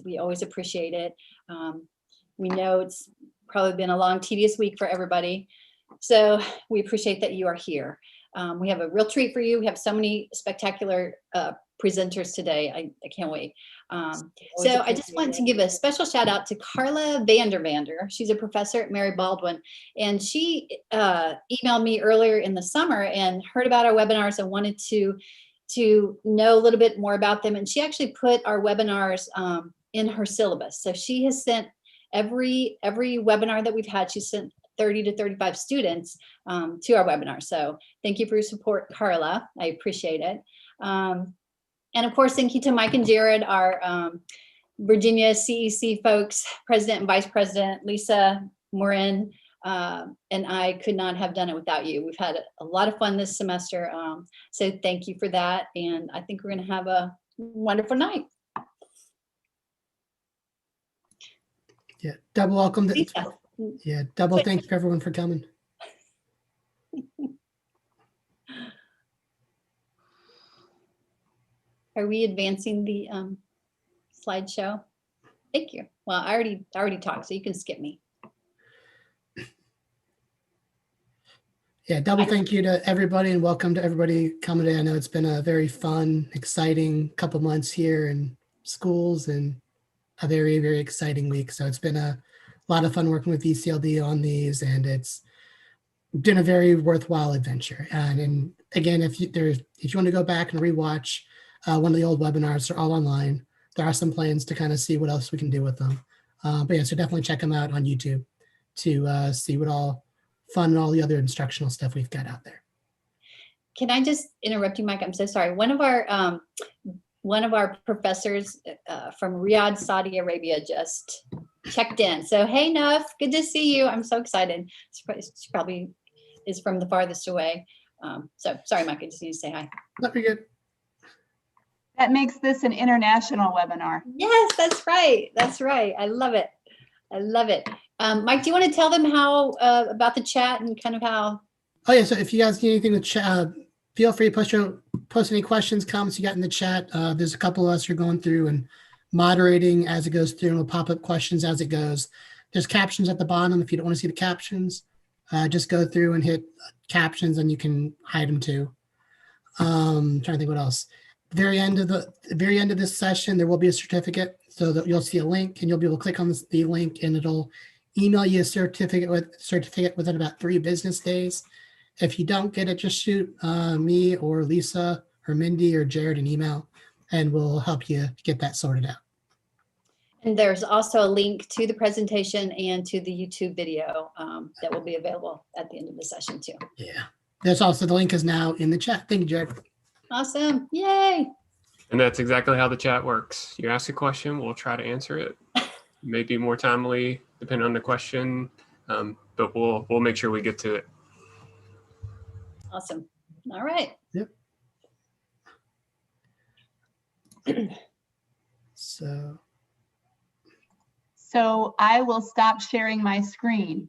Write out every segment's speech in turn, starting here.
We always appreciate it. We know it's probably been a long, tedious week for everybody. So we appreciate that you are here. We have a real treat for you. We have so many spectacular presenters today. I can't wait. So I just want to give a special shout out to Carla Vander. She's a professor at Mary Baldwin, and she emailed me earlier in the summer and heard about our webinars and wanted to know a little bit more about them. And she actually put our webinars in her syllabus. So she has sent every webinar that we've had, she sent 30 to 35 students to our webinar. So thank you for your support, Carla. I appreciate it. And of course, thank you to Mike and Jared, our Virginia CEC folks, President and Vice President, Lisa Morin, and I could not have done it without you. We've had a lot of fun this semester. So thank you for that. And I think we're gonna have a wonderful night. Yeah, double welcome. Yeah, double thanks for everyone for coming. Are we advancing the slideshow? Thank you. Well, I already talked, so you can skip me. Yeah, double thank you to everybody and welcome to everybody coming in. I know it's been a very fun, exciting couple months here in schools and a very, very exciting week. So it's been a lot of fun working with ECLD on these, and it's been a very worthwhile adventure. And again, if you want to go back and rewatch one of the old webinars, they're all online. There are some plans to kind of see what else we can do with them. But yeah, so definitely check them out on YouTube to see what all fun and all the other instructional stuff we've got out there. Can I just interrupt you, Mike? I'm so sorry. One of our professors from Riyadh, Saudi Arabia just checked in. So hey, Nuf, good to see you. I'm so excited. She probably is from the farthest away. So sorry, Mike, I just need to say hi. That'd be good. That makes this an international webinar. Yes, that's right. That's right. I love it. I love it. Mike, do you want to tell them how about the chat and kind of how? Oh yeah, so if you guys need anything to chat, feel free to post any questions, comments you got in the chat. There's a couple of us who are going through and moderating as it goes through, and we'll pop up questions as it goes. There's captions at the bottom. If you don't want to see the captions, just go through and hit captions and you can hide them too. Trying to think what else. Very end of this session, there will be a certificate, so that you'll see a link and you'll be able to click on the link and it'll email you a certificate within about 3 business days. If you don't get it, just shoot me or Lisa or Mindy or Jared an email and we'll help you get that sorted out. And there's also a link to the presentation and to the YouTube video that will be available at the end of the session too. Yeah, there's also, the link is now in the chat. Thank you, Jared. Awesome, yay. And that's exactly how the chat works. You ask a question, we'll try to answer it. Maybe more timely, depending on the question, but we'll make sure we get to it. Awesome. All right. Yep. So I will stop sharing my screen.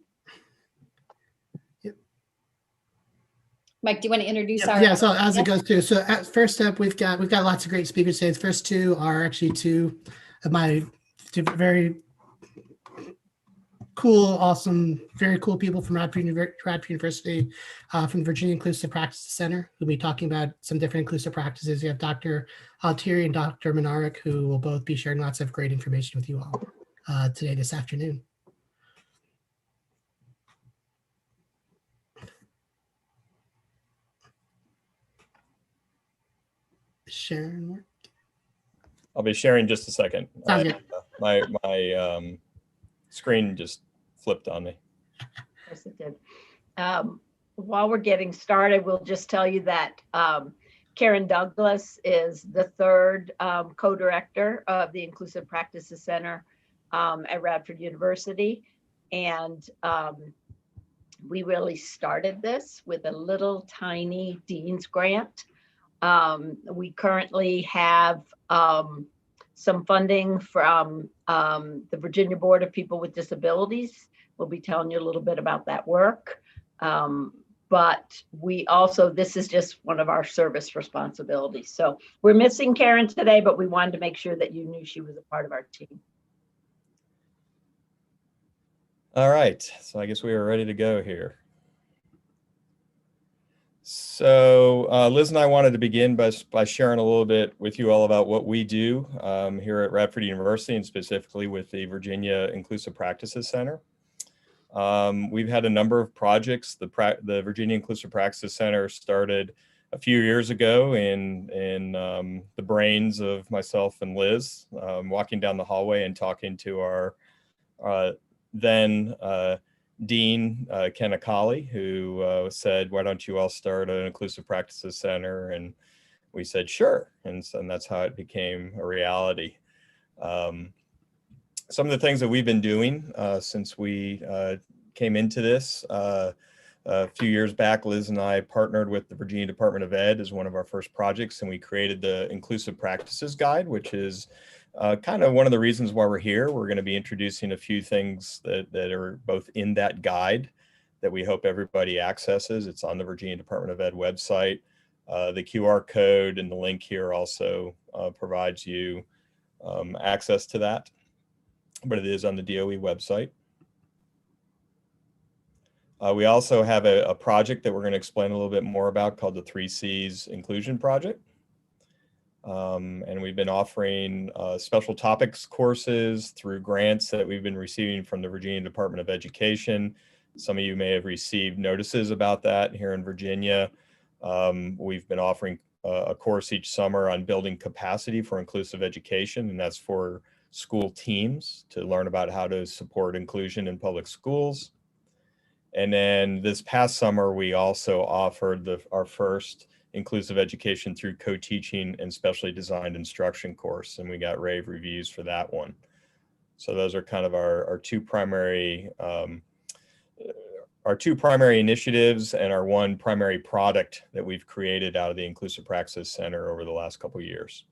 Mike, do you want to introduce our? Yeah, so as it goes through. So first up, we've got lots of great speakers today. The first 2 are actually 2 of my very cool, awesome, very cool people from Radford University, from the Virginia Inclusive Practices Center. We'll be talking about some different inclusive practices. We have Dr. Altieri and Dr. Minarik, who will both be sharing lots of great information with you all today, this afternoon. Sharing work? I'll be sharing just a second. Sounds good. My screen just flipped on me. Yes, it did. While we're getting started, we'll just tell you that Karen Douglas is the 3rd co-director of the Inclusive Practices Center at Radford University. And we really started this with a little tiny Dean's grant. We currently have some funding from the Virginia Board of People with Disabilities. We'll be telling you a little bit about that work. But we also, this is just one of our service responsibilities. So we're missing Karen today, but we wanted to make sure that you knew she was a part of our team. All right, so I guess we are ready to go here. So Liz and I wanted to begin by sharing a little bit with you all about what we do here at Radford University, and specifically with the Virginia Inclusive Practices Center. We've had a number of projects. The Virginia Inclusive Practices Center started a few years ago in the brains of myself and Liz, walking down the hallway and talking to our then Dean Ken Akali, who said, "Why don't you all start an Inclusive Practices Center?" And we said, "Sure," and that's how it became a reality. Some of the things that we've been doing since we came into this a few years back, Liz and I partnered with the Virginia Department of Ed as one of our first projects, and we created the Inclusive Practices Guide, which is kind of one of the reasons why we're here. We're going to be introducing a few things that are both in that guide that we hope everybody accesses. It's on the Virginia Department of Ed website. The QR code and the link here also provides you access to that, but it is on the DOE website. We also have a project that we're going to explain a little bit more about called the 3Cs Inclusion Project. And we've been offering special topics courses through grants that we've been receiving from the Virginia Department of Education. Some of you may have received notices about that here in Virginia. We've been offering a course each summer on building capacity for inclusive education, and that's for school teams to learn about how to support inclusion in public schools. And then this past summer, we also offered our first inclusive education through co-teaching and specially designed instruction course, and we got rave reviews for that one. So those are kind of our two primary initiatives and our one primary product that we've created out of the Inclusive Practices Center over the last couple of years.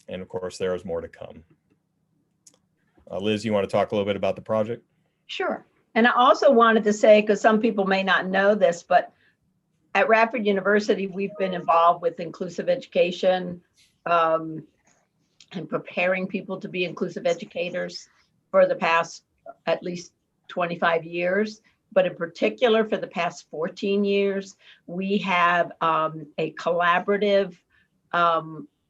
And of course, there is more to come. Liz, you want to talk a little bit about the project? Sure. And I also wanted to say, because some people may not know this, but at Radford University, we've been involved with inclusive education and preparing people to be inclusive educators for the past at least 25 years. But in particular, for the past 14 years, we have a collaborative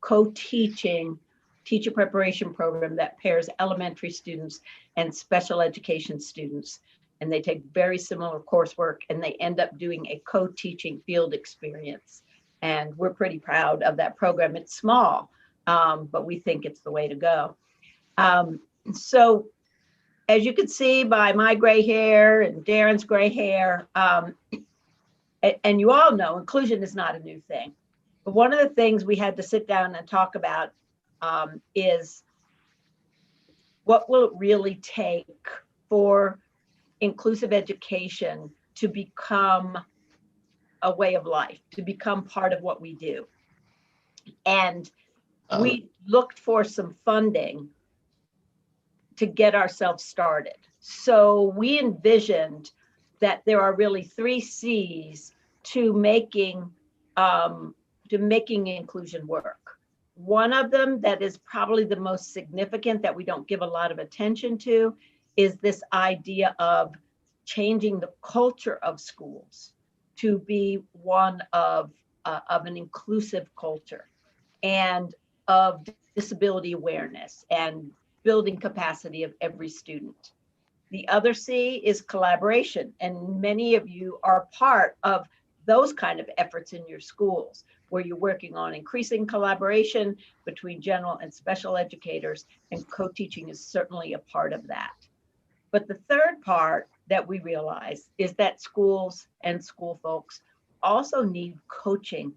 co-teaching teacher preparation program that pairs elementary students and special education students. And they take very similar coursework and they end up doing a co-teaching field experience. And we're pretty proud of that program. It's small, but we think it's the way to go. So as you can see by my gray hair and Darren's gray hair, and you all know inclusion is not a new thing. But one of the things we had to sit down and talk about is what will it really take for inclusive education to become a way of life, to become part of what we do. And we looked for some funding to get ourselves started. So we envisioned that there are really 3 C's to making inclusion work. One of them that is probably the most significant that we don't give a lot of attention to is this idea of changing the culture of schools to be one of an inclusive culture and of disability awareness and building capacity of every student. The other C is collaboration, and many of you are part of those kind of efforts in your schools, where you're working on increasing collaboration between general and special educators, and co-teaching is certainly a part of that. But the third part that we realize is that schools and school folks also need coaching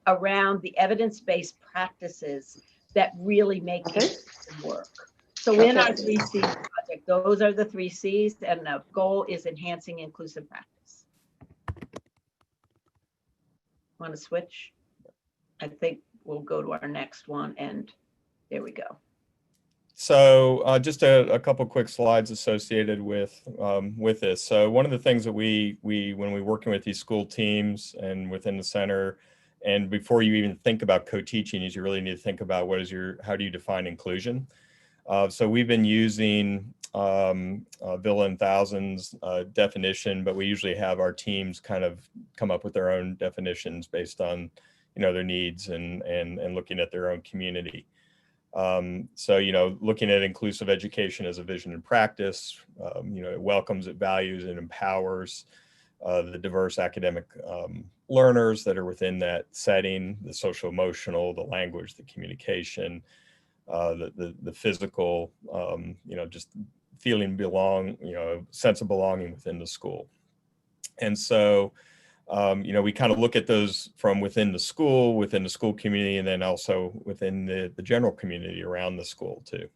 around the evidence-based practices that really make it work. So in our 3C project, those are the 3 C's, and the goal is enhancing inclusive practice. Want to switch? I think we'll go to our next one, and there we go. So just a couple quick slides associated with this. So one of the things that we when we're working with these school teams and within the center, and before you even think about co-teaching, is you really need to think about how do you define inclusion. So we've been using Villa and Thousands definition, but we usually have our teams kind of come up with their own definitions based on their needs and looking at their own community. So, looking at inclusive education as a vision and practice, it welcomes, it values, and empowers the diverse academic learners that are within that setting, the social emotional, the language, the communication, the physical, just feeling sense of belonging within the school. And so, we kind of look at those from within the school community, and then also within the general community around the school too.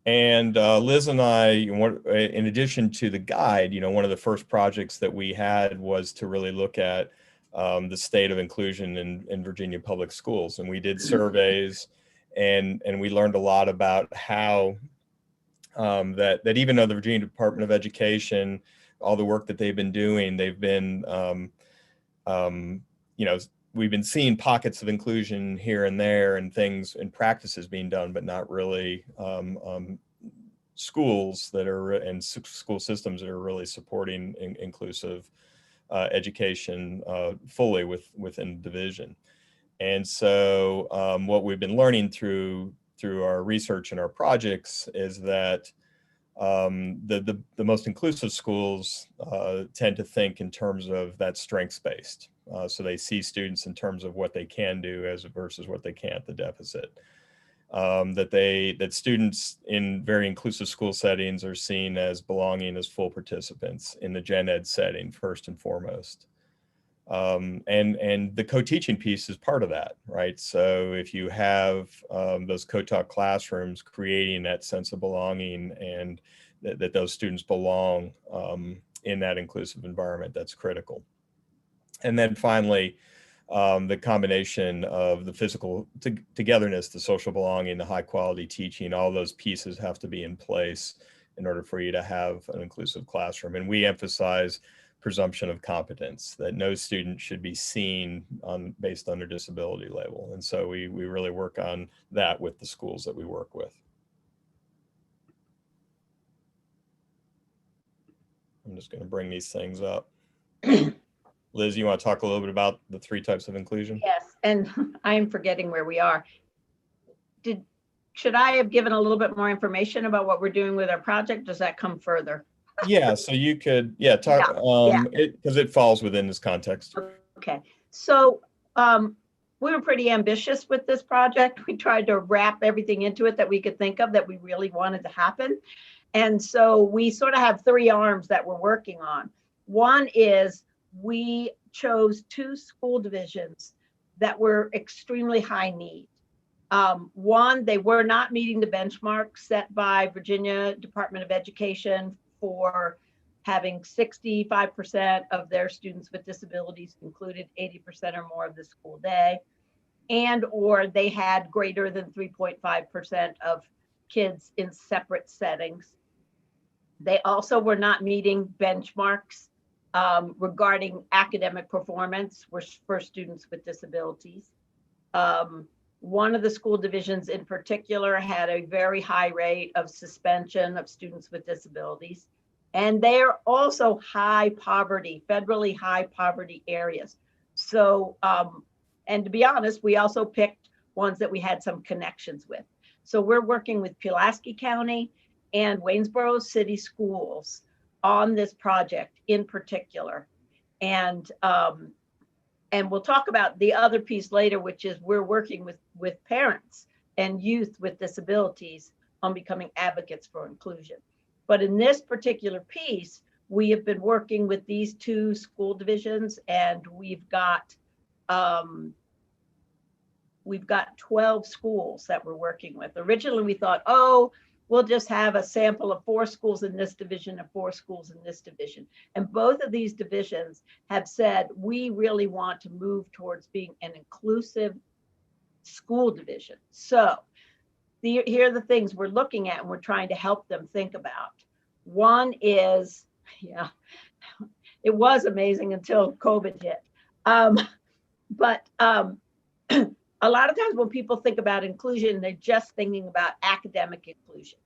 And Liz and I, in addition to the guide, one of the first projects that we had was to really look at the state of inclusion in Virginia public schools. And we did surveys, and we learned a lot about how that even though the Virginia Department of Education, all the work that they've been doing, they've been, we've been seeing pockets of inclusion here and there and things and practices being done, but not really schools that are and school systems that are really supporting inclusive education fully within the division. And so what we've been learning through our research and our projects is that the most inclusive schools tend to think in terms of that strengths-based. So they see students in terms of what they can do versus what they can't, the deficit. That students in very inclusive school settings are seen as belonging as full participants in the gen ed setting, first and foremost. And the co-teaching piece is part of that, right? So if you have those co-taught classrooms creating that sense of belonging and that those students belong in that inclusive environment, that's critical. And then finally, the combination of the physical togetherness, the social belonging, the high quality teaching, all those pieces have to be in place in order for you to have an inclusive classroom. And we emphasize presumption of competence, that no student should be seen based on their disability label. And so we really work on that with the schools that we work with. I'm just going to bring these things up. Liz, you want to talk a little bit about the 3 types of inclusion? Yes, and I'm forgetting where we are. Should I have given a little bit more information about what we're doing with our project? Does that come further? Yeah, so you could, talk, because it falls within this context. Okay, so we were pretty ambitious with this project. We tried to wrap everything into it that we could think of that we really wanted to happen. And so we sort of have 3 arms that we're working on. One is we chose 2 school divisions that were extremely high need. One, they were not meeting the benchmark set by Virginia Department of Education for having 65% of their students with disabilities included 80% or more of the school day, or they had greater than 3.5% of kids in separate settings. They also were not meeting benchmarks regarding academic performance for students with disabilities. One of the school divisions in particular had a very high rate of suspension of students with disabilities. And they're also high poverty, federally high poverty areas. So, and to be honest, we also picked ones that we had some connections with. So we're working with Pulaski County and Waynesboro City Schools on this project in particular. And we'll talk about the other piece later, which is we're working with parents and youth with disabilities on becoming advocates for inclusion. But in this particular piece, we have been working with these 2 school divisions, and we've got 12 schools that we're working with. Originally, we thought, we'll just have a sample of 4 schools in this division and 4 schools in this division. And both of these divisions have said, we really want to move towards being an inclusive school division. So here are the things we're looking at and we're trying to help them think about. One is, yeah, it was amazing until COVID hit. But a lot of times when people think about inclusion, they're just thinking about academic inclusion.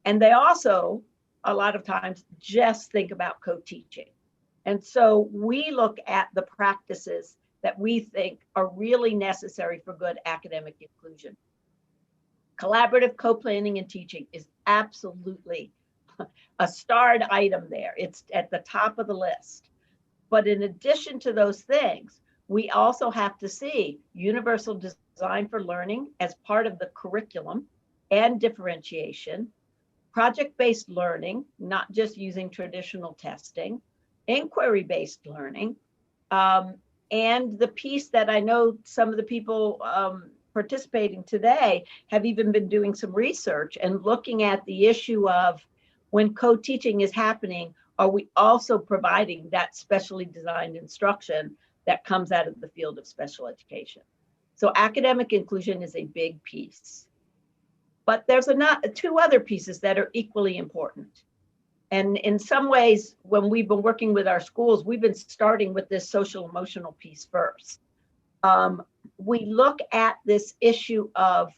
And they also, a lot of times, just think about co-teaching. And so we look at the practices that we think are really necessary for good academic inclusion. Collaborative co-planning and teaching is absolutely a starred item there. It's at the top of the list. But in addition to those things, we also have to see universal design for learning as part of the curriculum and differentiation, project-based learning, not just using traditional testing, inquiry-based learning, and the piece that I know some of the people participating today have even been doing some research and looking at the issue of when co-teaching is happening, are we also providing that specially designed instruction that comes out of the field of special education? So academic inclusion is a big piece. But there's two other pieces that are equally important. And in some ways, when we've been working with our schools, we've been starting with this social emotional piece first. We look at this issue of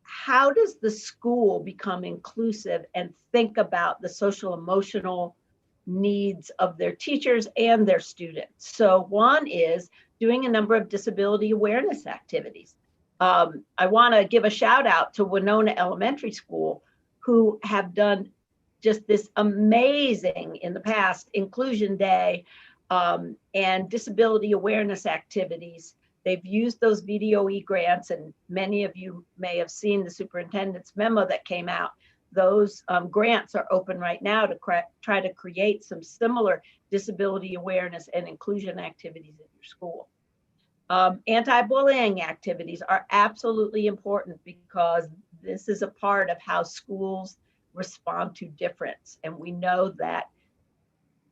how does the school become inclusive and think about the social emotional needs of their teachers and their students. So one is doing a number of disability awareness activities. I want to give a shout out to Winona Elementary School, who have done just this amazing in the past Inclusion Day and disability awareness activities. They've used those VDOE grants, and many of you may have seen the superintendent's memo that came out. Those grants are open right now to try to create some similar disability awareness and inclusion activities at your school. Anti-bullying activities are absolutely important because this is a part of how schools respond to difference. And we know that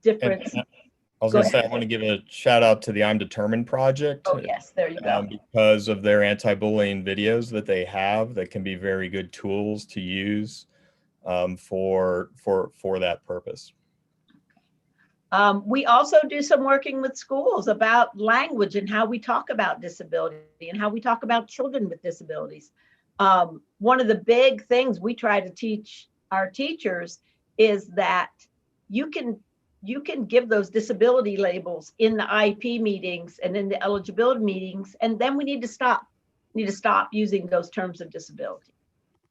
difference. I was going to say, I want to give a shout out to the I'm Determined project. Oh, yes, there you go. Because of their anti-bullying videos that they have that can be very good tools to use for that purpose. We also do some working with schools about language and how we talk about disability and how we talk about children with disabilities. One of the big things we try to teach our teachers is that you can give those disability labels in the IEP meetings and in the eligibility meetings, and then we need to stop. We need to stop using those terms of disability.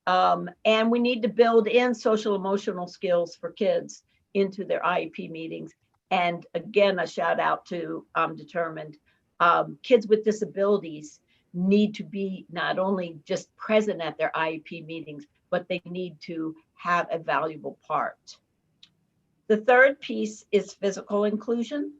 And we need to build in social emotional skills for kids into their IEP meetings. And again, a shout out to Determined. Kids with disabilities need to be not only just present at their IEP meetings, but they need to have a valuable part. The third piece is physical inclusion.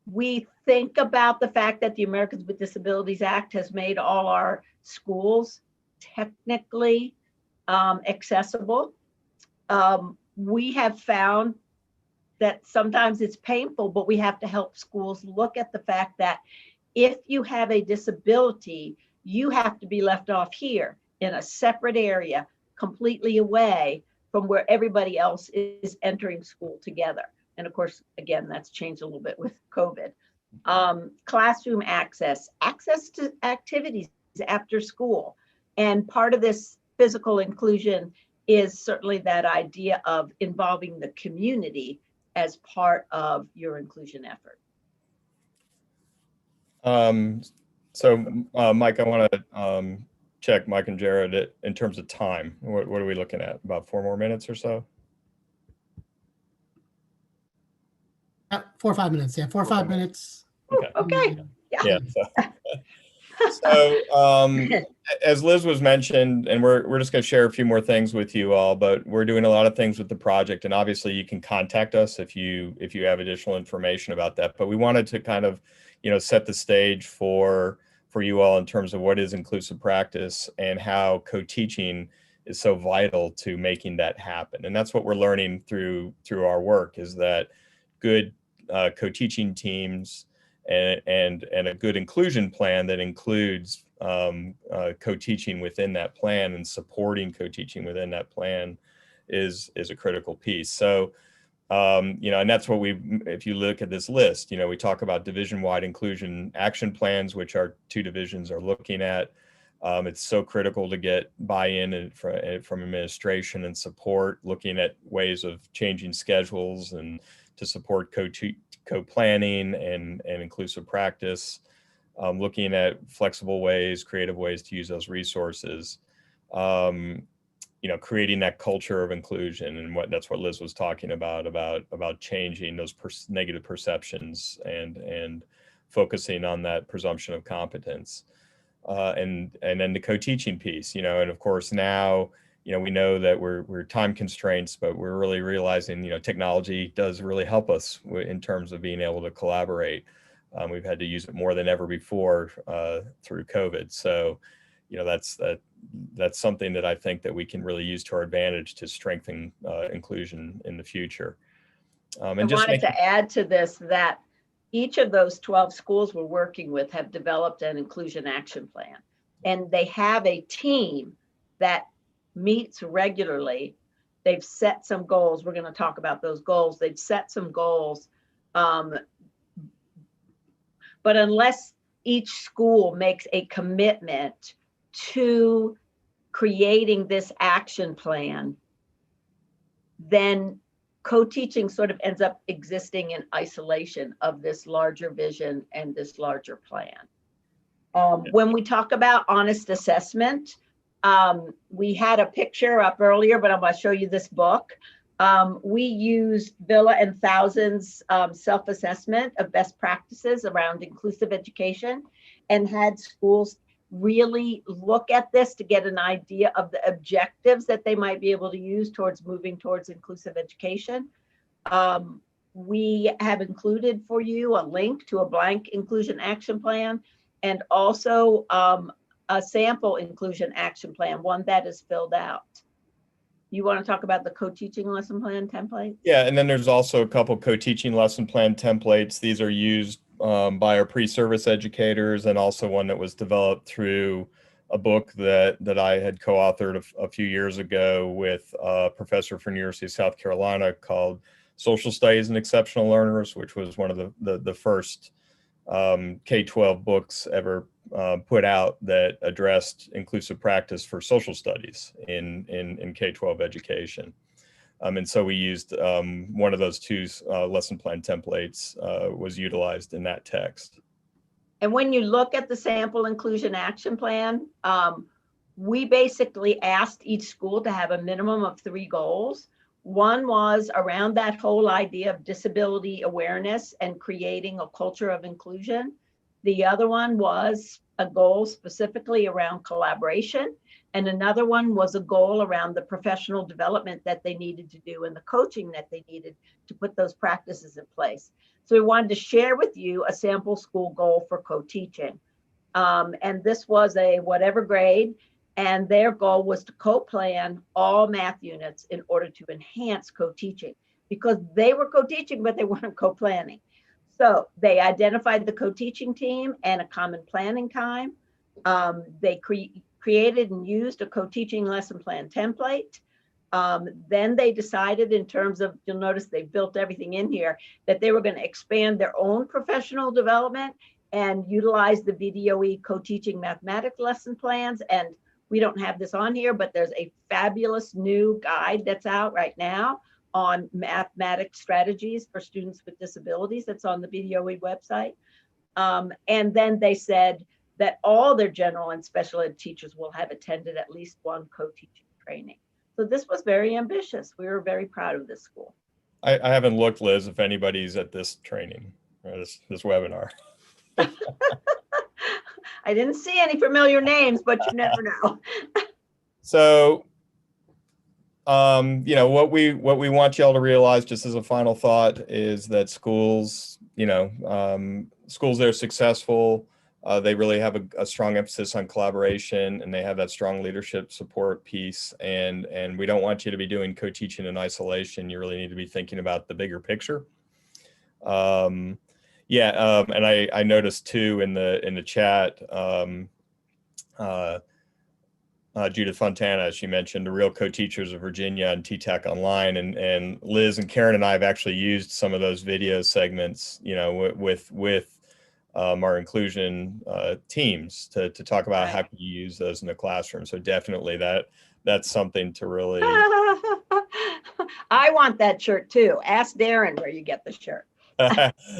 We think about the fact that the Americans with Disabilities Act has made all our schools technically accessible. We have found that sometimes it's painful, but we have to help schools look at the fact that if you have a disability, you have to be left off here in a separate area, completely away from where everybody else is entering school together. And of course, again, that's changed a little bit with COVID. Classroom access to activities after school. And part of this physical inclusion is certainly that idea of involving the community as part of your inclusion effort. Mike, I want to check Mike and Jared in terms of time. What are we looking at? About 4 more minutes or so? 4 or 5 minutes. Yeah, 4 or 5 minutes. Okay. Yeah. So as Liz was mentioned, and we're just going to share a few more things with you all, but we're doing a lot of things with the project, and obviously you can contact us if you have additional information about that. But we wanted to kind of, set the stage for you all in terms of what is inclusive practice and how co-teaching is so vital to making that happen. And that's what we're learning through our work, is that good co-teaching teams and a good inclusion plan that includes co-teaching within that plan and supporting co-teaching within that plan is a critical piece. So, and that's what if you look at this list, we talk about division-wide inclusion action plans, which our 2 divisions are looking at. It's so critical to get buy-in from administration and support, looking at ways of changing schedules and to support co-planning and inclusive practice, looking at flexible ways, creative ways to use those resources, creating that culture of inclusion, and that's what Liz was talking about changing those negative perceptions and focusing on that presumption of competence. And then the co-teaching piece, and of course now, we know that we're time constraints, but we're really realizing, technology does really help us in terms of being able to collaborate. We've had to use it more than ever before through COVID. So, that's something that I think that we can really use to our advantage to strengthen inclusion in the future. I wanted to add to this that each of those 12 schools we're working with have developed an inclusion action plan, and they have a team that meets regularly. They've set some goals. We're going to talk about those goals. They've set some goals. But unless each school makes a commitment to creating this action plan, then co-teaching sort of ends up existing in isolation of this larger vision and this larger plan. When we talk about honest assessment, we had a picture up earlier, but I'm going to show you this book. We used Villa and Thousand's self-assessment of best practices around inclusive education and had schools really look at this to get an idea of the objectives that they might be able to use towards moving towards inclusive education. We have included for you a link to a blank inclusion action plan and also a sample inclusion action plan, one that is filled out. You want to talk about the co-teaching lesson plan template? Yeah, and then there's also a couple co-teaching lesson plan templates. These are used by our pre-service educators, and also one that was developed through a book that I had co-authored a few years ago with a professor from the University of South Carolina called Social Studies and Exceptional Learners, which was one of the first K-12 books ever put out that addressed inclusive practice for social studies in K-12 education. And so we used one of those 2 lesson plan templates was utilized in that text. And when you look at the sample inclusion action plan, we basically asked each school to have a minimum of 3 goals. One was around that whole idea of disability awareness and creating a culture of inclusion. The other one was a goal specifically around collaboration. And another one was a goal around the professional development that they needed to do and the coaching that they needed to put those practices in place. So we wanted to share with you a sample school goal for co-teaching. And this was a whatever grade, and their goal was to co-plan all math units in order to enhance co-teaching, because they were co-teaching, but they weren't co-planning. So they identified the co-teaching team and a common planning time. They created and used a co-teaching lesson plan template. Then they decided, in terms of, you'll notice they built everything in here, that they were going to expand their own professional development and utilize the VDOE co-teaching mathematics lesson plans. And we don't have this on here, but there's a fabulous new guide that's out right now on mathematics strategies for students with disabilities. That's on the VDOE website. And then they said that all their general and special ed teachers will have attended at least one co-teaching training. So this was very ambitious. We were very proud of this school. I haven't looked, Liz, if anybody's at this training or this webinar. I didn't see any familiar names, but you never know. So, what we want y'all to realize, just as a final thought, is that schools, schools that are successful, they really have a strong emphasis on collaboration, and they have that strong leadership support piece. And we don't want you to be doing co-teaching in isolation. You really need to be thinking about the bigger picture. Yeah, and I noticed too in the chat, Judith Fontana, she mentioned the Real Co-Teachers of Virginia and TTAC Online, and Liz and Karen and I have actually used some of those video segments, you know, with our inclusion teams to talk about how can you use those in the classroom. So definitely that's something to really. I want that shirt too. Ask Darren where you get the shirt.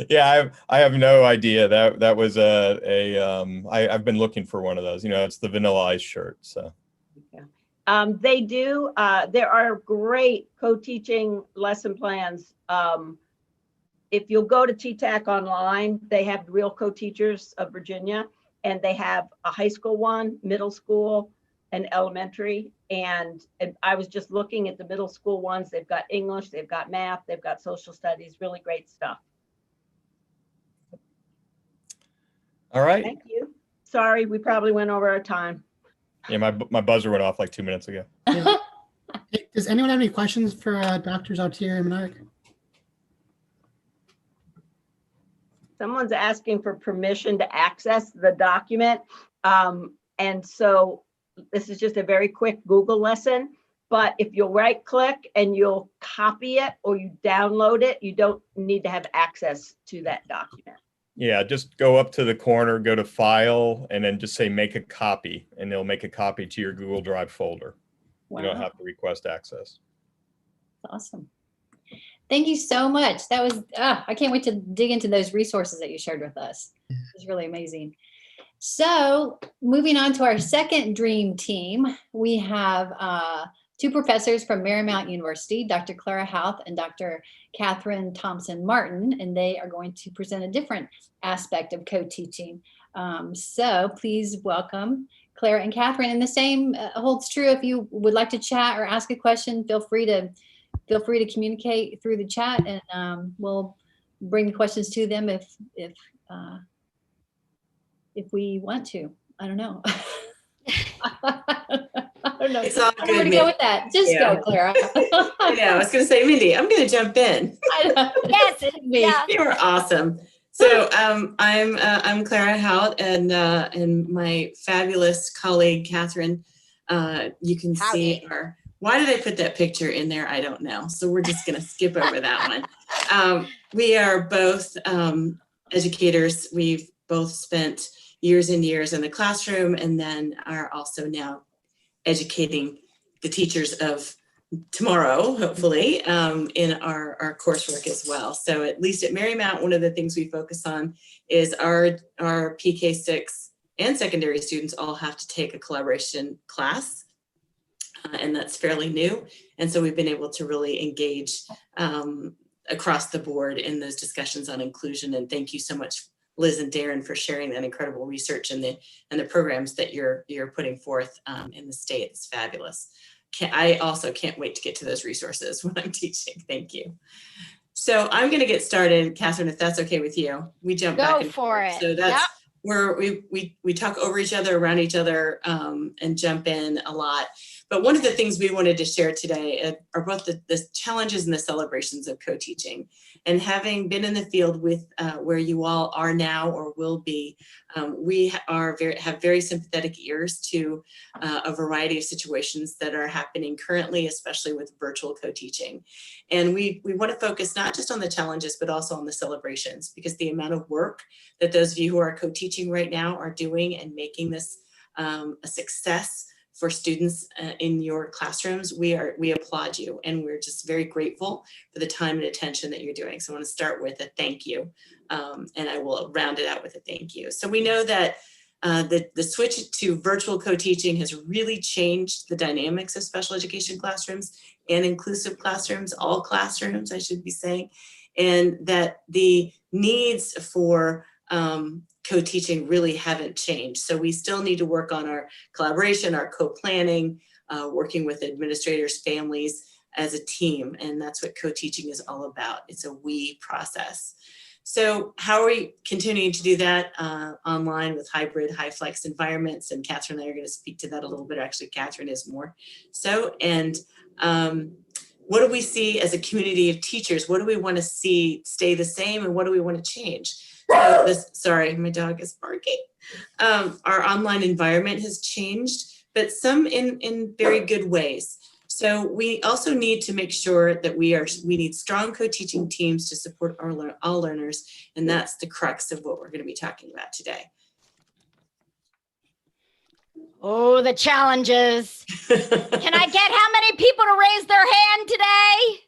Yeah, I have no idea. That was I've been looking for one of those. You know, it's the Vanilla Ice shirt. So they do. There are great co-teaching lesson plans. If you'll go to TTAC Online, they have Real Co-Teachers of Virginia, and they have a high school one, middle school, and elementary. And I was just looking at the middle school ones. They've got English, they've got math, they've got social studies. Really great stuff. all right. Thank you. Sorry, we probably went over our time. Yeah, my buzzer went off like 2 minutes ago. Hey, does anyone have any questions for Drs. Altieri and Menard? Someone's asking for permission to access the document. And so this is just a very quick Google lesson, but if you'll right click and you'll copy it or you download it, you don't need to have access to that document. Yeah, just go up to the corner, go to File, and then just say Make a Copy, and they'll make a copy to your Google Drive folder. You don't have to request access. Awesome. Thank you so much. That was, I can't wait to dig into those resources that you shared with us. It was really amazing. So moving on to our second dream team, we have two professors from Marymount University, Dr. Clara Houth and Dr. Catherine Thompson Martin, and they are going to present a different aspect of co-teaching. So please welcome Clara and Catherine. And the same holds true if you would like to chat or ask a question, feel free to communicate through the chat, and we'll bring the questions to them if we want to. I don't know. I don't know. It's all I don't know where good. to go with that. Just Yeah. go, Clara. I know. I was going to say, Mindy, I'm going to jump in. I know. Yes, It's me. yeah. You were awesome. So I'm Clara Houth, and my fabulous colleague Catherine. You can see our. Why did I put that picture in there? I don't know. So we're just going to skip over that one. We are both educators. We've both spent years and years in the classroom, and then are also now educating the teachers of tomorrow, hopefully, in our coursework as well. So at least at Marymount, one of the things we focus on is our PK6 and secondary students all have to take a collaboration class. And that's fairly new. And so we've been able to really engage across the board in those discussions on inclusion. And thank you so much, Liz and Darren, for sharing that incredible research and the programs that you're putting forth in the state. It's fabulous. I also can't wait to get to those resources when I'm teaching. Thank you. So I'm going to get started, Catherine, if that's okay with you. We jump back Go and for forth. it. So that's where we talk over each other, around each other, and jump in a lot. But one of the things we wanted to share today are both the challenges and the celebrations of co-teaching. And having been in the field with where you all are now or will be, we have very sympathetic ears to a variety of situations that are happening currently, especially with virtual co-teaching. And we want to focus not just on the challenges, but also on the celebrations, because the amount of work that those of you who are co-teaching right now are doing and making this a success for students in your classrooms, we applaud you, and we're just very grateful for the time and attention that you're doing. So I want to start with a thank you, and I will round it out with a thank you. So we know that the switch to virtual co-teaching has really changed the dynamics of special education classrooms and inclusive classrooms, all classrooms, I should be saying, and that the needs for co-teaching really haven't changed. So we still need to work on our collaboration, our co-planning, working with administrators, families as a team. And that's what co-teaching is all about. It's a we process. So how are we continuing to do that online with hybrid, high flex environments? And Catherine and I are going to speak to that a little bit. Actually, Catherine is more so. And what do we see as a community of teachers? What do we want to see stay the same, and what do we want to change? So sorry, my dog is barking. Our online environment has changed, but some in very good ways. So we also need to make sure that we need strong co-teaching teams to support all learners, and that's the crux of what we're going to be talking about today. Oh, the challenges. Can I get how many people to raise their hand today?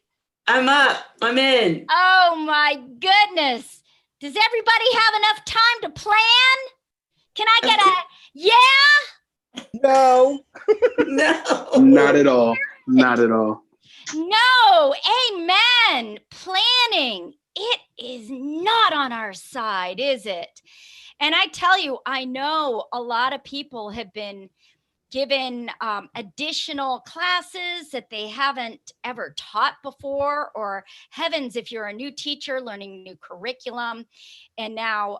I'm up. I'm in. Oh my goodness. Does everybody have enough time to plan? Can I get a yeah? No. No. Not at all. Not at all. No, amen. Planning, it is not on our side, is it? And I tell you, I know a lot of people have been given additional classes that they haven't ever taught before, or heavens, if you're a new teacher learning new curriculum, and now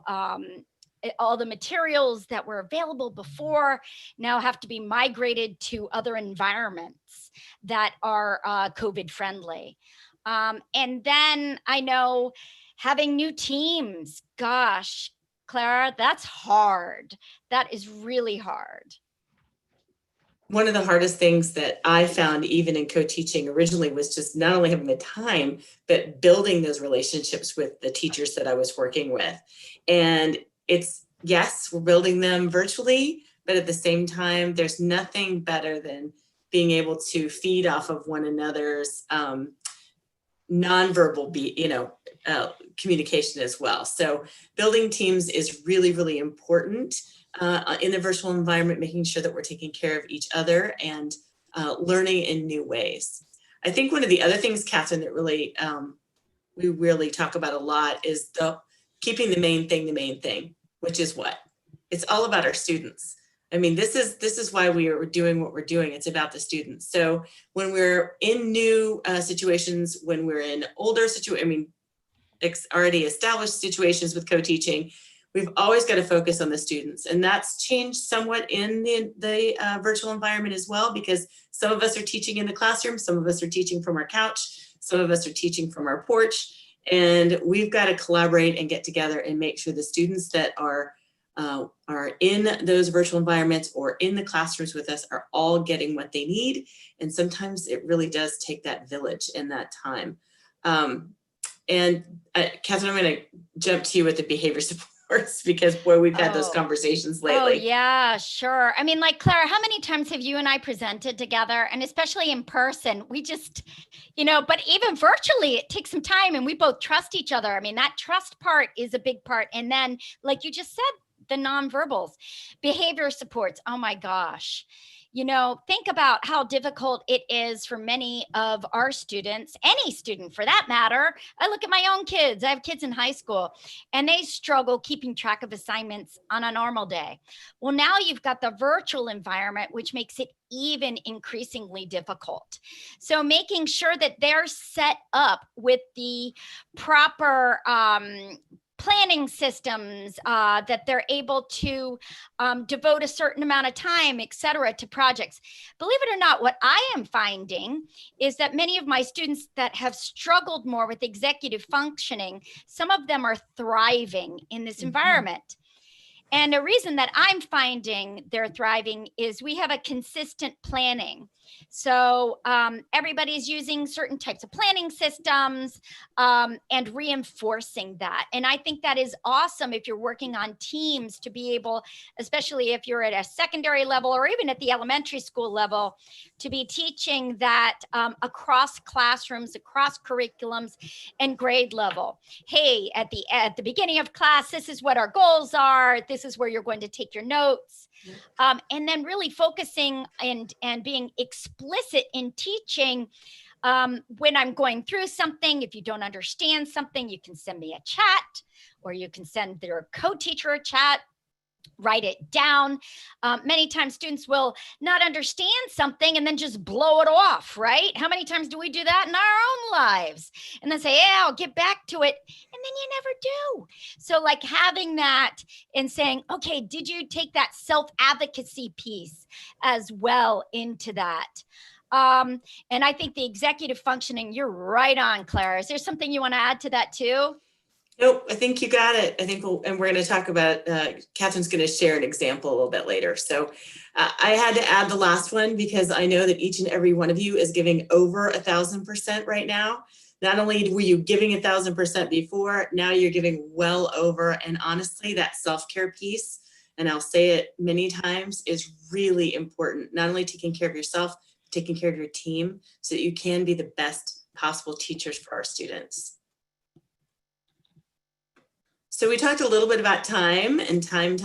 all the materials that were available before now have to be migrated to other environments that are COVID friendly. And then I know having new teams, gosh, Clara, that's hard. That is really hard. One of the hardest things that I found even in co-teaching originally was just not only having the time, but building those relationships with the teachers that I was working with. And it's, yes, we're building them virtually, but at the same time, there's nothing better than being able to feed off of one another's nonverbal, communication as well. So building teams is really, really important in the virtual environment, making sure that we're taking care of each other and learning in new ways. I think one of the other things, Catherine, that really we really talk about a lot is keeping the main thing, which is what? It's all about our students. I mean, this is why we are doing what we're doing. It's about the students. So when we're in new situations, when we're in older situations, already established situations with co-teaching, we've always got to focus on the students. And that's changed somewhat in the virtual environment as well, because some of us are teaching in the classroom, some of us are teaching from our couch, some of us are teaching from our porch, and we've got to collaborate and get together and make sure the students that are in those virtual environments or in the classrooms with us are all getting what they need. And sometimes it really does take that village and that time. And Catherine, I'm going to jump to you with the behavior supports because boy, we've had those conversations lately. Oh yeah, sure. I mean, like Clara, how many times have you and I presented together, and especially in person, we just, but even virtually it takes some time and we both trust each other. I mean, that trust part is a big part. And then like you just said, the nonverbals, behavior supports. Oh my gosh. Think about how difficult it is for many of our students, any student for that matter. I look at my own kids. I have kids in high school and they struggle keeping track of assignments on a normal day. Well, now you've got the virtual environment, which makes it even increasingly difficult. So making sure that they're set up with the proper planning systems, that they're able to devote a certain amount of time, et cetera, to projects. Believe it or not, what I am finding is that many of my students that have struggled more with executive functioning, some of them are thriving in this environment. And a reason that I'm finding they're thriving is we have a consistent planning. So everybody's using certain types of planning systems and reinforcing that. And I think that is awesome if you're working on teams to be able, especially if you're at a secondary level or even at the elementary school level, to be teaching that across classrooms, across curriculums and grade level. Hey, at the beginning of class, this is what our goals are. This is where you're going to take your notes. And then really focusing and being explicit in teaching. When I'm going through something, if you don't understand something, you can send me a chat or you can send their co-teacher a chat. Write it down. Many times students will not understand something and then just blow it off, right? How many times do we do that in our own lives? And then say, yeah, I'll get back to it. And then you never do. So like having that and saying, okay, did you take that self-advocacy piece as well into that? And I think the executive functioning, you're right on, Clara. Is there something you want to add to that too? Nope, I think you got it. I think and we're going to talk about, Catherine's going to share an example a little bit later. So I had to add the last one because I know that each and every one of you is giving over 1,000% right now. Not only were you giving 1,000% before, now you're giving well over. And honestly, that self-care piece, and I'll say it many times, is really important. Not only taking care of yourself, taking care of your team so that you can be the best possible teachers for our students. So we talked a little bit about time and time.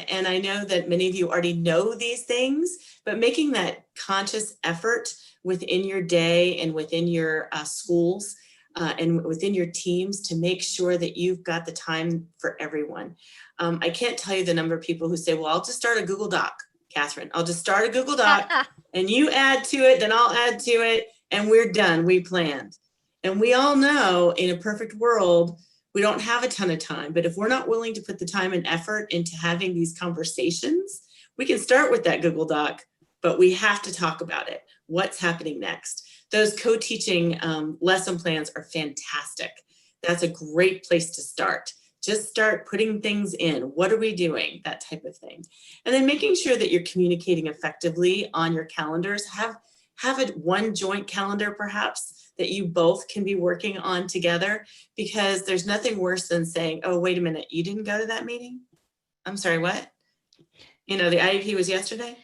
And I know that many of you already know these things, but making that conscious effort within your day and within your schools and within your teams to make sure that you've got the time for everyone. I can't tell you the number of people who say, well, I'll just start a Google Doc, Catherine. I'll just start a Google Doc and you add to it, then I'll add to it, and we're done, we planned. And we all know in a perfect world, we don't have a ton of time, but if we're not willing to put the time and effort into having these conversations, we can start with that Google Doc, but we have to talk about it. What's happening next? Those co-teaching lesson plans are fantastic. That's a great place to start. Just start putting things in. What are we doing? That type of thing. And then making sure that you're communicating effectively on your calendars. Have it one joint calendar perhaps that you both can be working on together, because there's nothing worse than saying, oh, wait a minute, you didn't go to that meeting? I'm sorry, what? You know, the IEP was yesterday?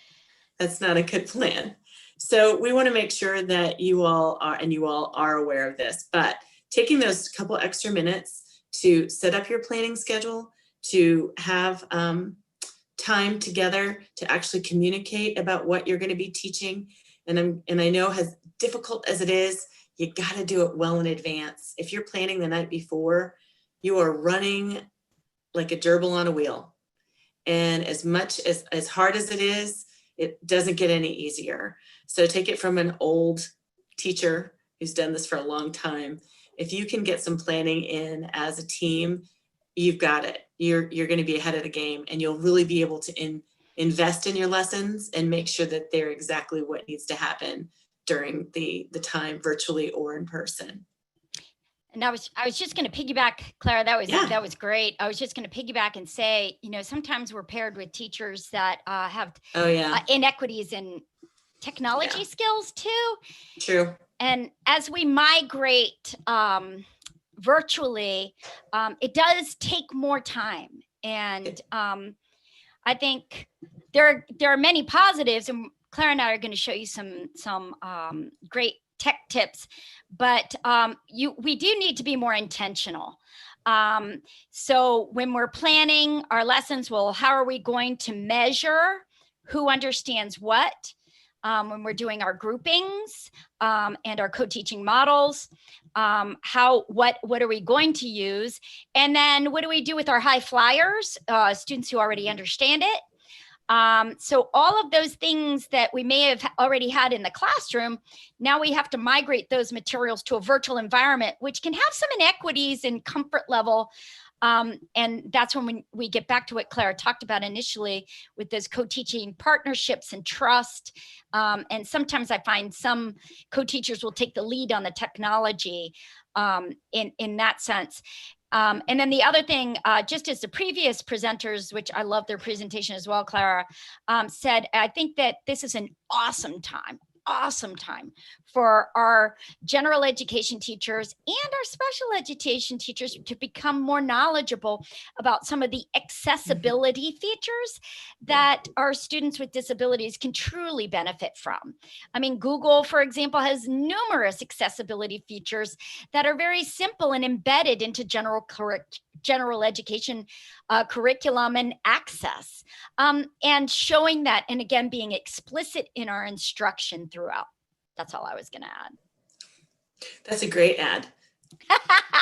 That's not a good plan. So we want to make sure that you all are aware of this, but taking those couple extra minutes to set up your planning schedule, to have time together to actually communicate about what you're going to be teaching. And I know as difficult as it is, you got to do it well in advance. If you're planning the night before, you are running like a gerbil on a wheel. And as hard as it is, it doesn't get any easier. So take it from an old teacher who's done this for a long time. If you can get some planning in as a team, you've got it. You're going to be ahead of the game, and you'll really be able to invest in your lessons and make sure that they're exactly what needs to happen during the time, virtually or in person. And I was just going to piggyback, Clara. That was great. I was just going to piggyback and say, you know, sometimes we're paired with teachers that have inequities in technology skills too. True. And as we migrate virtually, it does take more time. And I think there are many positives, and Clara and I are going to show you some great tech tips, but we do need to be more intentional. So when we're planning our lessons, well, how are we going to measure who understands what? When we're doing our groupings and our co-teaching models, what are we going to use? And then what do we do with our high flyers, students who already understand it? So all of those things that we may have already had in the classroom, now we have to migrate those materials to a virtual environment, which can have some inequities in comfort level. And that's when we get back to what Clara talked about initially with those co-teaching partnerships and trust. And sometimes I find some co-teachers will take the lead on the technology in that sense. And then the other thing, just as the previous presenters, which I love their presentation as well, Clara, said, I think that this is an awesome time for our general education teachers and our special education teachers to become more knowledgeable about some of the accessibility features that our students with disabilities can truly benefit from. I mean, Google, for example, has numerous accessibility features that are very simple and embedded into general education curriculum and access, and showing that, and again, being explicit in our instruction throughout. That's all I was going to add. That's a great ad.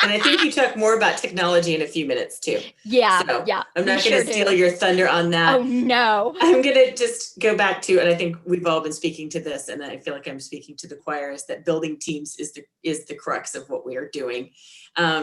And I think you talk more about technology in a few minutes too. Yeah, so yeah. I'm not going to steal your thunder on that. Oh, no. I'm going to just go back to, and I think we've all been speaking to this, and I feel like I'm speaking to the choir, is that building teams is the crux of what we are doing.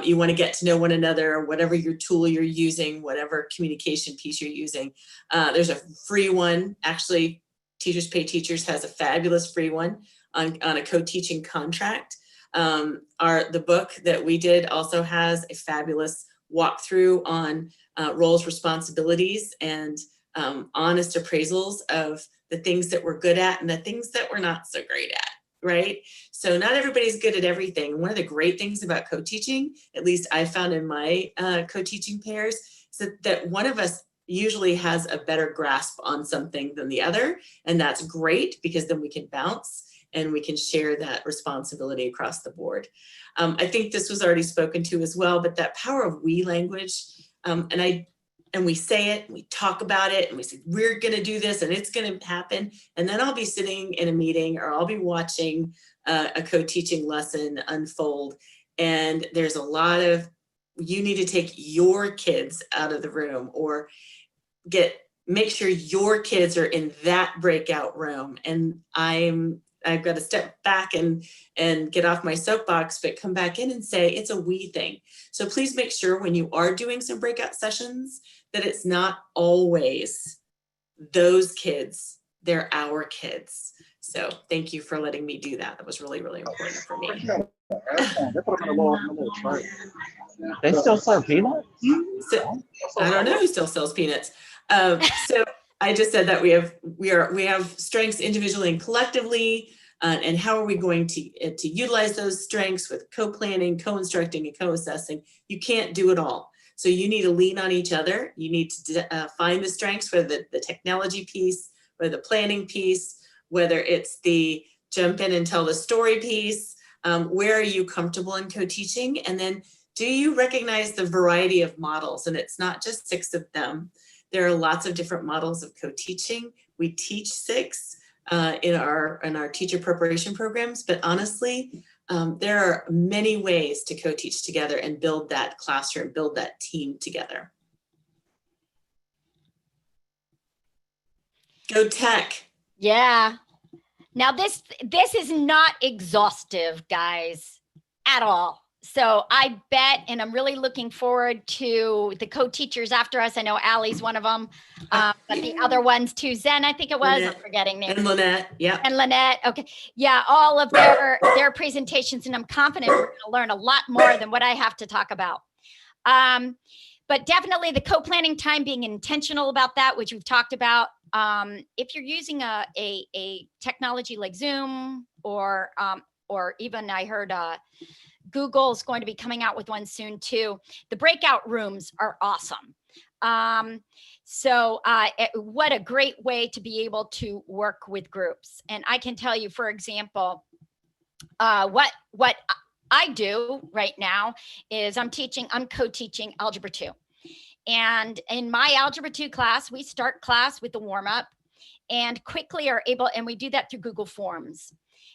You want to get to know one another, whatever your tool you're using, whatever communication piece you're using. There's a free one. Actually, Teachers Pay Teachers has a fabulous free one on a co-teaching contract. The book that we did also has a fabulous walkthrough on roles, responsibilities, and honest appraisals of the things that we're good at and the things that we're not so great at, right? So not everybody's good at everything. One of the great things about co-teaching, at least I found in my co-teaching pairs, is that one of us usually has a better grasp on something than the other. And that's great because then we can bounce and we can share that responsibility across the board. I think this was already spoken to as well, but that power of we language, and we say it, we talk about it, and we say, we're gonna do this and it's gonna happen. And then I'll be sitting in a meeting or I'll be watching a co-teaching lesson unfold. And there's a lot of, you need to take your kids out of the room or make sure your kids are in that breakout room. And I've got to step back and get off my soapbox, but come back in and say it's a we thing. So please make sure when you are doing some breakout sessions that it's not always those kids, they're our kids. So thank you for letting me do that. That was really, really important for me. They still serve peanuts? So, I don't know who still sells peanuts. So I just said that we have strengths individually and collectively, and how are we going to utilize those strengths with co-planning, co-instructing, and co-assessing? You can't do it all. So you need to lean on each other. You need to find the strengths, whether the technology piece, whether the planning piece, whether it's the jump in and tell the story piece. Where are you comfortable in co-teaching? And then do you recognize the variety of models? And it's not just 6 of them. There are lots of different models of co-teaching. We teach 6 in our teacher preparation programs, but honestly, there are many ways to co-teach together and build that classroom, build that team together. Go tech. Yeah. Now this is not exhaustive, guys, at all. So I bet, and I'm really looking forward to the co-teachers after us. I know Allie's one of them, but the other ones too. Zen, I think it was. Lynette. I'm forgetting names. And Lynette, yeah. And Lynette. Okay. Yeah, all of their presentations, and I'm confident we're going to learn a lot more than what I have to talk about. But definitely the co-planning time, being intentional about that, which we've talked about. If you're using a technology like Zoom or even I heard Google's going to be coming out with one soon too. The breakout rooms are awesome. What a great way to be able to work with groups. And I can tell you, for example, what I do right now is I'm co-teaching Algebra 2. And in my Algebra 2 class, we start class with the warm up and quickly and we do that through Google Forms.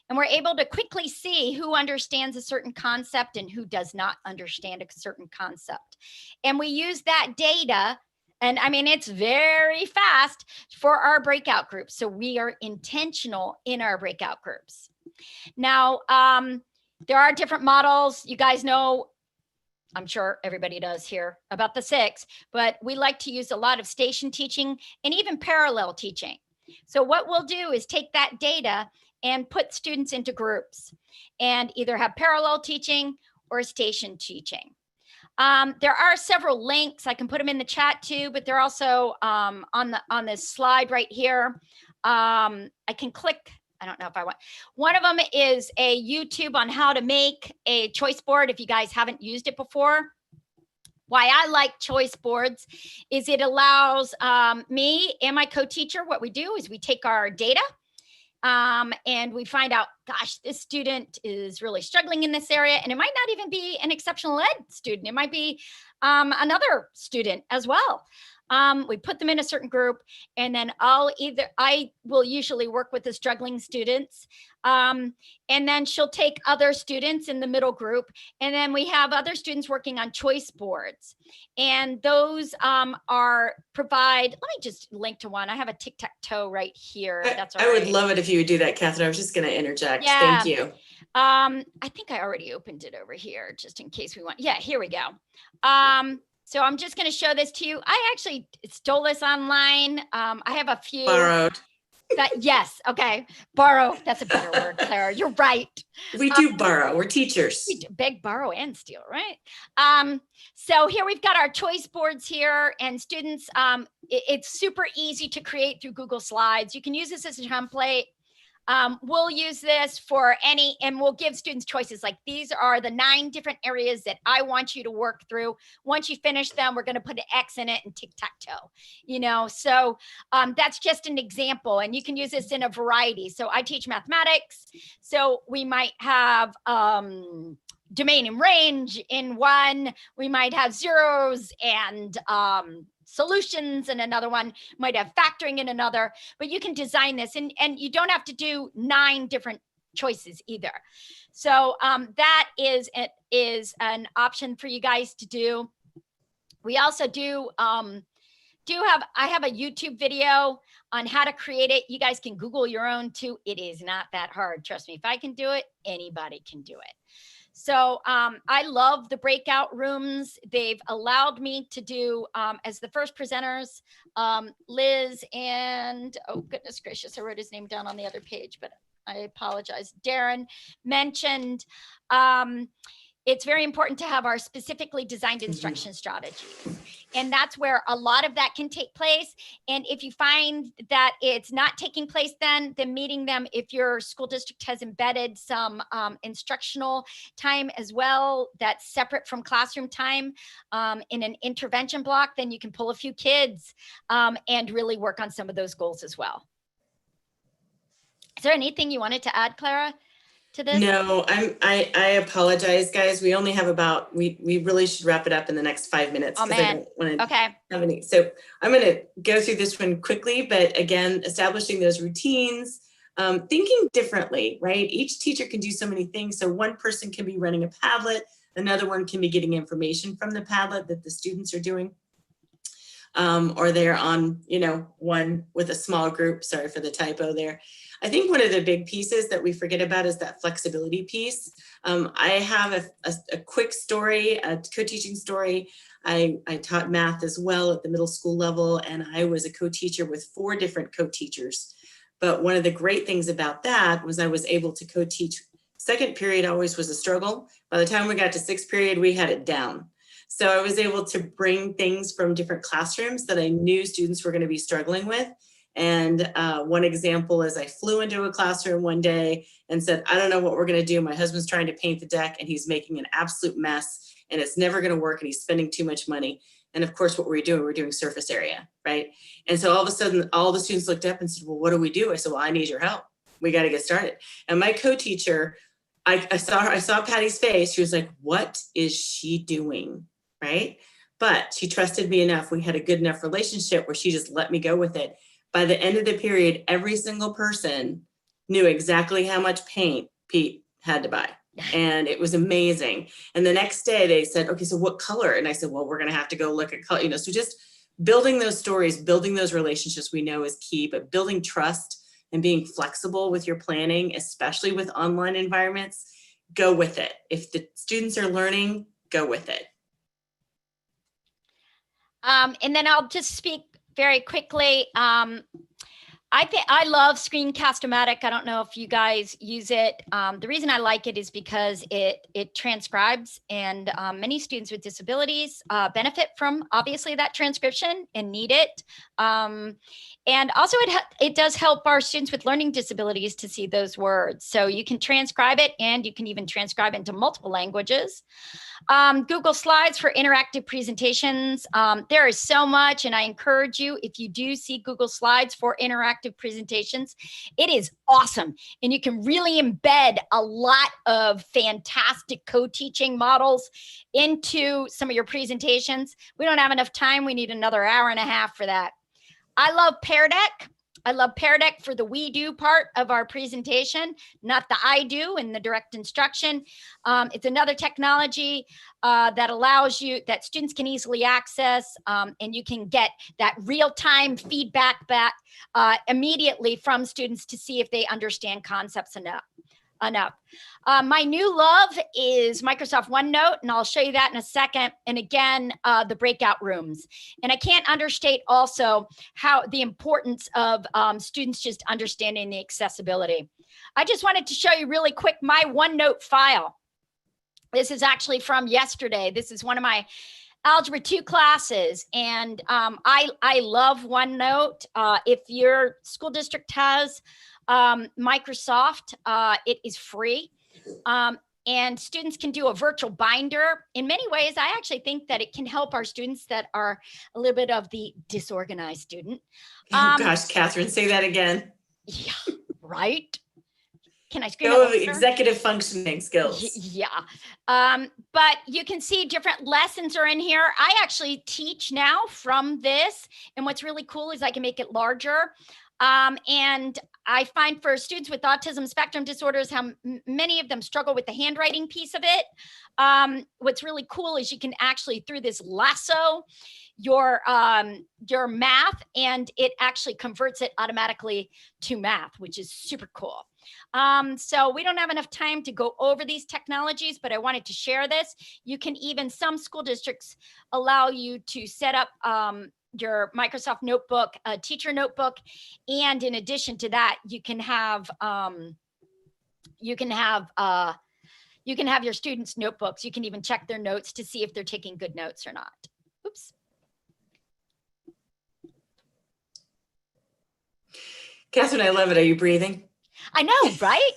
And we're able to quickly see who understands a certain concept and who does not understand a certain concept. And we use that data, and I mean, it's very fast for our breakout groups. So we are intentional in our breakout groups. Now, there are different models. You guys know, I'm sure everybody does here about the 6, but we like to use a lot of station teaching and even parallel teaching. So what we'll do is take that data and put students into groups and either have parallel teaching or station teaching. There are several links. I can put them in the chat too, but they're also on this slide right here. I can click. I don't know if I want. One of them is a YouTube on how to make a choice board if you guys haven't used it before. Why I like choice boards is it allows me and my co-teacher, what we do is we take our data and we find out, gosh, this student is really struggling in this area. And it might not even be an exceptional ed student. It might be another student as well. We put them in a certain group, and then I will usually work with the struggling students. And then she'll take other students in the middle group. And then we have other students working on choice boards. And those let me just link to one. I have a tic-tac-toe right here. That's all I would right. love it if you would do that, Catherine. I was just going to interject. Yeah. Thank you. I think I already opened it over here just in case we want. Yeah, here we go. So I'm just going to show this to you. I actually stole this online. I have a few. Borrowed. Yes. Okay. Borrow. That's a better word, Clara. You're right. We do borrow. We're teachers. We do beg, borrow, and steal, right? So here we've got our choice boards here, and students, it's super easy to create through Google Slides. You can use this as a template. We'll use this for any, and we'll give students choices like these are the 9 different areas that I want you to work through. Once you finish them, we're going to put an X in it and tic-tac-toe, so that's just an example, and you can use this in a variety. So I teach mathematics, so we might have domain and range in one, we might have zeros and solutions in another one, might have factoring in another, but you can design this and you don't have to do 9 different choices either. So that is an option for you guys to do. We also I have a YouTube video on how to create it. You guys can Google your own too. It is not that hard. Trust me, if I can do it, anybody can do it. So I love the breakout rooms. They've allowed me to do, as the first presenters, Liz and, oh goodness gracious, I wrote his name down on the other page, but I apologize. Darren mentioned, it's very important to have our specifically designed instruction strategies. And that's where a lot of that can take place. And if you find that it's not taking place, then meeting them, if your school district has embedded some instructional time as well, that's separate from classroom time in an intervention block, then you can pull a few kids and really work on some of those goals as well. Is there anything you wanted to add, Clara, to this? No, I apologize, guys. We only have about, we really should wrap it up in the next 5 minutes. Oh, 'cause man. I don't want to Okay. have any. So I'm going to go through this one quickly, but again, establishing those routines, thinking differently, right? Each teacher can do so many things. So one person can be running a Padlet, another one can be getting information from the Padlet that the students are doing. Or they're on, one with a small group. Sorry for the typo there. I think one of the big pieces that we forget about is that flexibility piece. I have a quick story, a co-teaching story. I taught math as well at the middle school level, and I was a co-teacher with 4 different co-teachers. But one of the great things about that was I was able to co-teach. Second period always was a struggle. By the time we got to 6th period, we had it down. So I was able to bring things from different classrooms that I knew students were going to be struggling with. And one example is I flew into a classroom one day and said, I don't know what we're going to do. My husband's trying to paint the deck and he's making an absolute mess and it's never going to work and he's spending too much money. And of course, what were we doing? We're doing surface area, right? And so all of a sudden, all the students looked up and said, well, what do we do? I said, well, I need your help. We got to get started. And my co-teacher, I saw Patty's face. She was like, what is she doing? Right? But she trusted me enough. We had a good enough relationship where she just let me go with it. By the end of the period, every single person knew exactly how much paint Pete had to buy. And it was amazing. And the next day they said, okay, so what color? And I said, well, we're going to have to go look at color, so just building those stories, building those relationships we know is key, but building trust and being flexible with your planning, especially with online environments, go with it. If the students are learning, go with it. And then I'll just speak very quickly. I love Screencast-O-Matic. I don't know if you guys use it. The reason I like it is because it transcribes, and many students with disabilities benefit from obviously that transcription and need it. And also it does help our students with learning disabilities to see those words. So you can transcribe it and you can even transcribe into multiple languages. Google Slides for interactive presentations. There is so much, and I encourage you, if you do see Google Slides for interactive presentations, it is awesome. And you can really embed a lot of fantastic co-teaching models into some of your presentations. We don't have enough time. We need another hour and a half for that. I love Pear Deck. I love Pear Deck for the we do part of our presentation, not the I do in the direct instruction. It's another technology that allows you, that students can easily access, and you can get that real-time feedback back immediately from students to see if they understand concepts enough. enough. My new love is Microsoft OneNote, and I'll show you that in a second. And again, the breakout rooms. And I can't understate also how the importance of students just understanding the accessibility. I just wanted to show you really quick my OneNote file. This is actually from yesterday. This is one of my Algebra 2 classes, and I love OneNote. If your school district has Microsoft, it is free. And students can do a virtual binder. In many ways, I actually think that it can help our students that are a little bit of the disorganized student. Oh gosh, Catherine, say that again. Yeah, right. Can I screen Go it? executive functioning skills. Yeah. But you can see different lessons are in here. I actually teach now from this. And what's really cool is I can make it larger. And I find for students with autism spectrum disorders, how many of them struggle with the handwriting piece of it. What's really cool is you can actually, through this lasso, your math, and it actually converts it automatically to math, which is super cool. So we don't have enough time to go over these technologies, but I wanted to share this. You can even, some school districts allow you to set up your Microsoft Notebook, a teacher notebook. And in addition to that, you can have your students' notebooks. You can even check their notes to see if they're taking good notes or not. Oops. Catherine, I love it. Are you breathing? I know, right?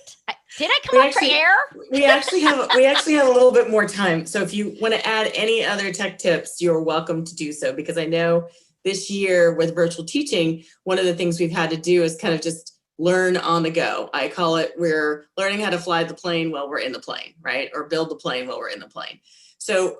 Did I come up for air? We actually have a little bit more time. So if you want to add any other tech tips, you're welcome to do so, because I know this year with virtual teaching, one of the things we've had to do is kind of just learn on the go. I call it, we're learning how to fly the plane while we're in the plane, right? Or build the plane while we're in the plane. So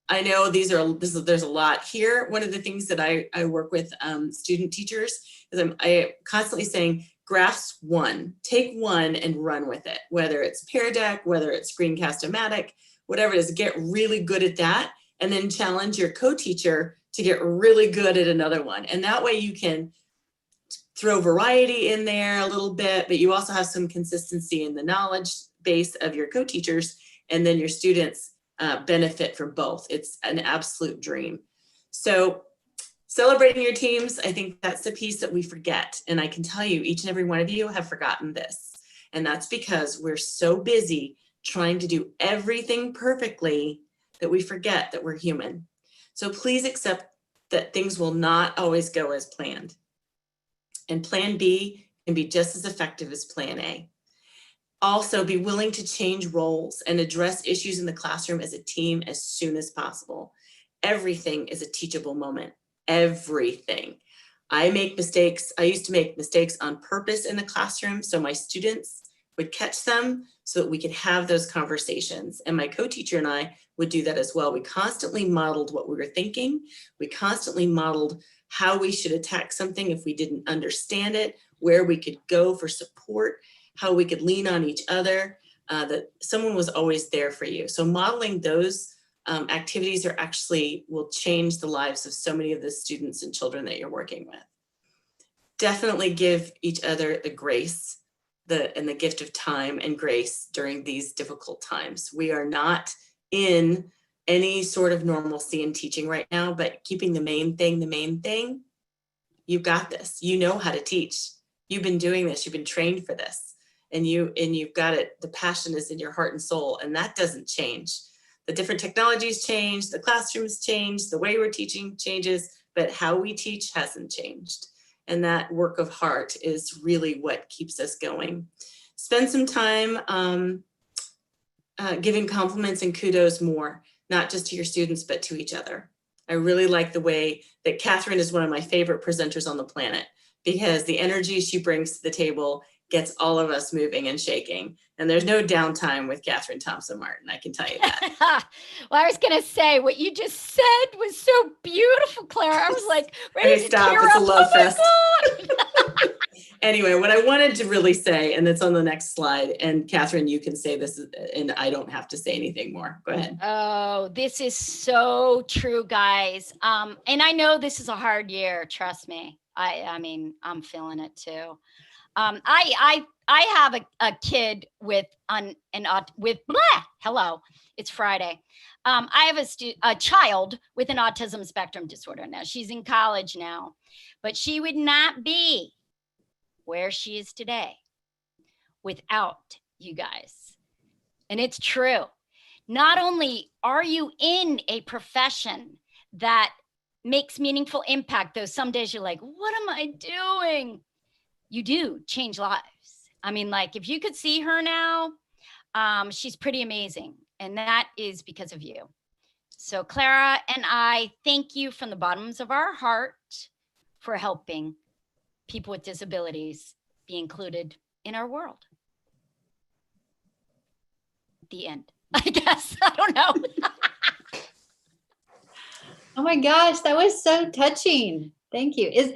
I know there's a lot here. One of the things that I work with student teachers is I constantly saying, grasp one, take one and run with it. Whether it's Pear Deck, whether it's Screencast-O-Matic, whatever it is, get really good at that, and then challenge your co-teacher to get really good at another one. And that way you can throw variety in there a little bit, but you also have some consistency in the knowledge base of your co-teachers, and then your students benefit from both. It's an absolute dream. So celebrating your teams, I think that's the piece that we forget. And I can tell you, each and every one of you have forgotten this. And that's because we're so busy trying to do everything perfectly that we forget that we're human. So please accept that things will not always go as planned. And plan B can be just as effective as plan A. Also, be willing to change roles and address issues in the classroom as a team as soon as possible. Everything is a teachable moment. Everything. I make mistakes. I used to make mistakes on purpose in the classroom so my students would catch them so that we could have those conversations. And my co-teacher and I would do that as well. We constantly modeled what we were thinking. We constantly modeled how we should attack something if we didn't understand it, where we could go for support, how we could lean on each other, that someone was always there for you. So modeling those activities will change the lives of so many of the students and children that you're working with. Definitely give each other the grace and the gift of time and grace during these difficult times. We are not in any sort of normalcy in teaching right now, but keeping the main thing, you've got this. You know how to teach. You've been doing this. You've been trained for this. And you've got it. The passion is in your heart and soul, and that doesn't change. The different technologies change, the classrooms change, the way we're teaching changes, but how we teach hasn't changed. And that work of heart is really what keeps us going. Spend some time giving compliments and kudos more, not just to your students, but to each other. I really like the way that Catherine is one of my favorite presenters on the planet, because the energy she brings to the table gets all of us moving and shaking. And there's no downtime with Catherine Thompson Martin, I can tell you that. Well, I was going to say, what you just said was so beautiful, Claire. I was like, ready to tear it's up. a love Oh my fest. God. Anyway, what I wanted to really say, and it's on the next slide, and Catherine, you can say this, and I don't have to say anything more. Go ahead. Oh, this is so true, guys. And I know this is a hard year, trust me. I mean, I'm feeling it too. I have a kid with hello, it's Friday. I have a child with an autism spectrum disorder. Now she's in college now, but she would not be where she is today without you guys. And it's true. Not only are you in a profession that makes meaningful impact, though some days you're like, what am I doing? You do change lives. I mean, like, if you could see her now, she's pretty amazing. And that is because of you. So Clara and I thank you from the bottoms of our heart for helping people with disabilities be included in our world. The end, I guess. I don't know. Oh my gosh, that was so touching. Thank you.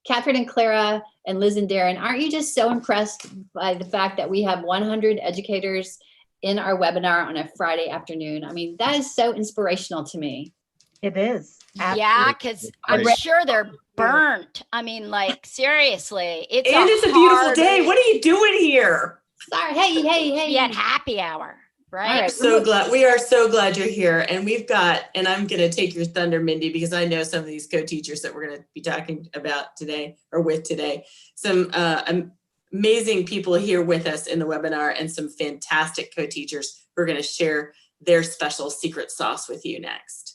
Catherine and Clara and Liz and Darren, aren't you just so impressed by the fact that we have 100 educators in our webinar on a Friday afternoon? I mean, that is so inspirational to me. It is. Yeah, because I'm sure they're burnt. I mean, like, seriously. It's a beautiful day. What are you doing here? Sorry. Hey. Be at happy hour, right? Right. We are so glad you're here. And we've got, and I'm going to take your thunder, Mindy, because I know some of these co-teachers that we're going to be talking about today or with today. Some amazing people here with us in the webinar and some fantastic co-teachers who are going to share their special secret sauce with you next.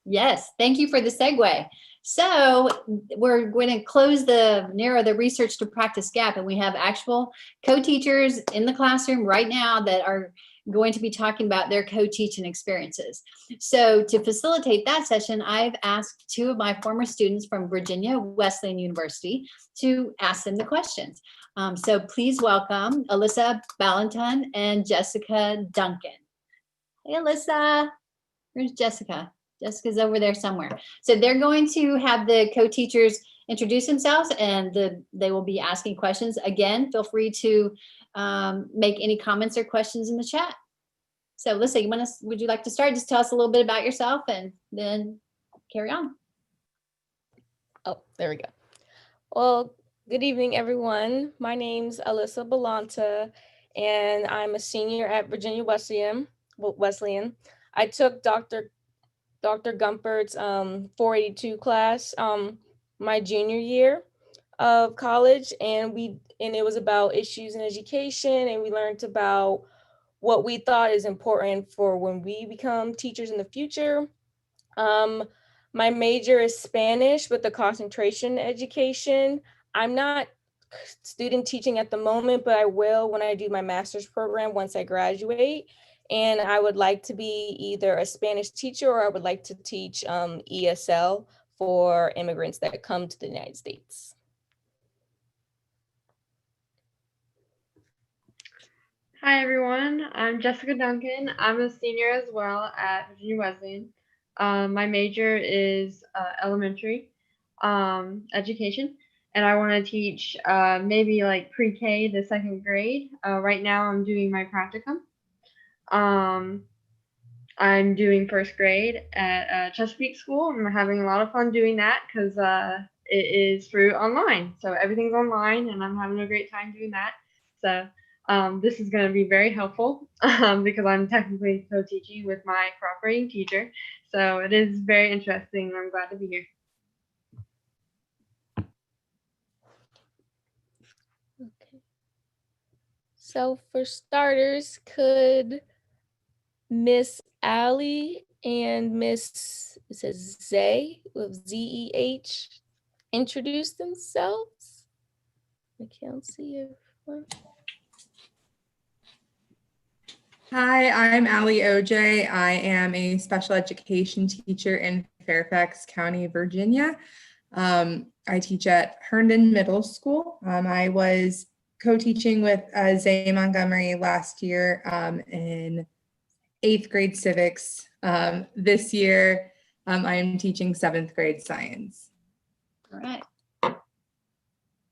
Yes, thank you for the segue. So we're going to narrow the research to practice gap, and we have actual co-teachers in the classroom right now that are going to be talking about their co-teaching experiences. So to facilitate that session, I've asked two of my former students from Virginia Wesleyan University to ask them the questions. So please welcome Alyssa Ballantyne and Jessica Duncan. Hey, Alyssa. Where's Jessica? Jessica's over there somewhere. So they're going to have the co-teachers introduce themselves, and they will be asking questions. Again, feel free to make any comments or questions in the chat. So Alyssa, would you like to start? Just tell us a little bit about yourself and then carry on. Oh, there we go. Well, good evening, everyone. My name's Alyssa Ballantyne, and I'm a senior at Virginia Wesleyan. I took Dr. Gumpert's 482 class my junior year of college, and it was about issues in education, and we learned about what we thought is important for when we become teachers in the future. My major is Spanish with the concentration in education. I'm not student teaching at the moment, but I will when I do my master's program once I graduate. And I would like to be either a Spanish teacher, or I would like to teach ESL for immigrants that come to the United States. Hi, everyone. I'm Jessica Duncan. I'm a senior as well at Virginia Wesleyan. My major is elementary education, and I want to teach maybe like pre-K to second grade. Right now, I'm doing my practicum. I'm doing first grade at Chesapeake School. I'm having a lot of fun doing that because it is through online. So everything's online, and I'm having a great time doing that. So this is going to be very helpful because I'm technically co-teaching with my cooperating teacher. So it is very interesting. I'm glad to be here. Okay. So for starters, could Miss Allie and Miss Zeh with ZEH introduce themselves? I can't see everyone. Hi, I'm Allie OJ. I am a special education teacher in Fairfax County, Virginia. I teach at Herndon Middle School. I was co-teaching with Zay Montgomery last year in 8th grade civics. This year, I am teaching 7th grade science. All right.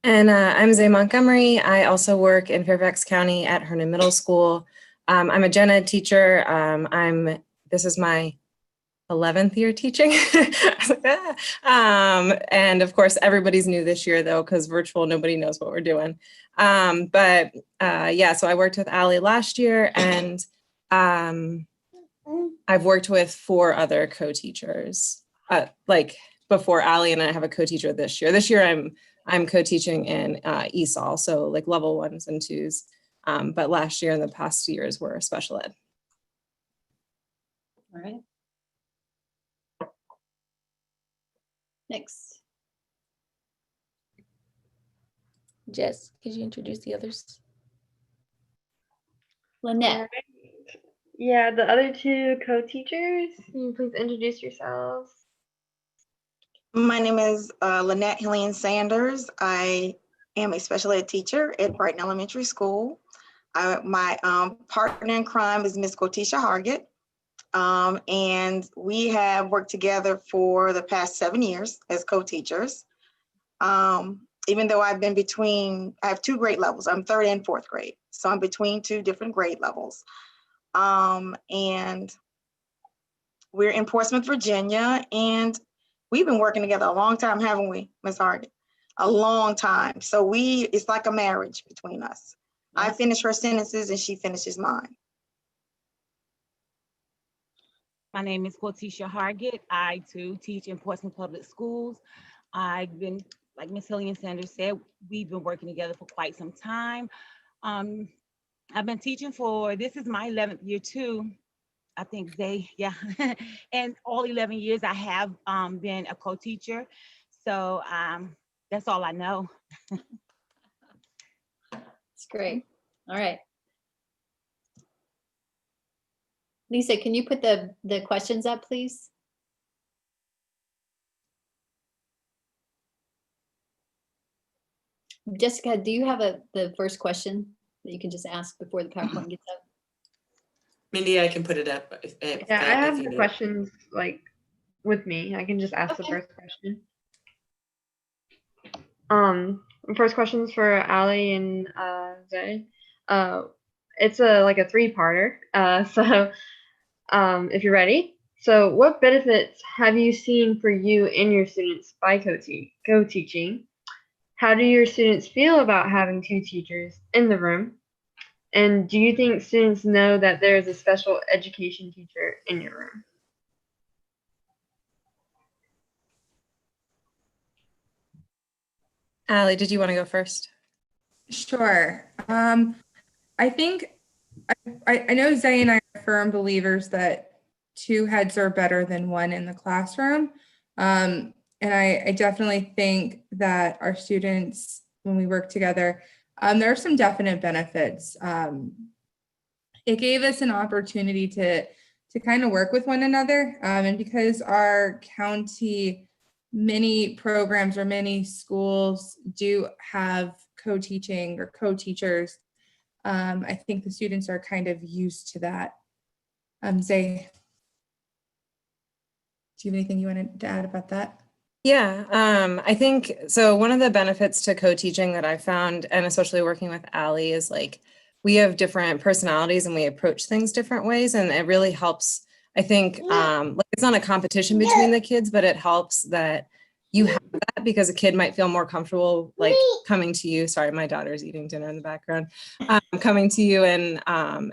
And I'm Zay Montgomery. I also work in Fairfax County at Herndon Middle School. I'm a gen ed teacher. This is my 11th year teaching. I was like, and of course, everybody's new this year though, because virtual, nobody knows what we're doing. Yeah, so I worked with Allie last year, and I've worked with 4 other co-teachers. Like before Allie and I have a co-teacher this year. This year I'm co-teaching in ESOL, so like level 1s and 2s. But last year and the past years were special ed. All right. Next. Jess, could you introduce the others? Lynette. Yeah, the other 2 co-teachers, can you please introduce yourselves? My name is Lynette Hillian Sanders. I am a special ed teacher at Brighton Elementary School. My partner in crime is Miss Cortisha Hargett. And we have worked together for the past 7 years as co-teachers. Even though I've been between, I have 2 grade levels. I'm 3rd and 4th grade. So I'm between 2 different grade levels. And we're in Portsmouth, Virginia, and we've been working together a long time, haven't we, Ms. Hargett? A long time. So it's like a marriage between us. I finish her sentences and she finishes mine. My name is Cortisha Hargett. I too teach in Portsmouth Public Schools. I've been, like Ms. Hillian Sanders said, we've been working together for quite some time. I've been teaching this is my 11th year too. I think yeah. And all 11 years I have been a co-teacher. So that's all I know. That's great. All right. Lisa, can you put the questions up, please? Jessica, do you have the first question that you can just ask before the PowerPoint gets up? Mindy, I can put it up. Yeah, I have the questions like with me. I can just ask the first question. First question's for Allie and Zay. It's like a 3-parter. So if you're ready. So what benefits have you seen for you and your students by co-teaching? How do your students feel about having 2 teachers in the room? And do you think students know that there is a special education teacher in your room? Allie, did you want to go first? Sure. I think I know Zay and I are firm believers that 2 heads are better than 1 in the classroom. And I definitely think that our students, when we work together, there are some definite benefits. It gave us an opportunity to kind of work with one another. And because our county, many programs or many schools do have co-teaching or co-teachers, I think the students are kind of used to that. Zay, do you have anything you wanted to add about that? Yeah, I think so. One of the benefits to co-teaching that I found, and especially working with Allie, is like we have different personalities and we approach things different ways, and it really helps. I think like it's not a competition between the kids, but it helps that you have that because a kid might feel more comfortable like coming to you. Sorry, my daughter's eating dinner in the background. Coming to you and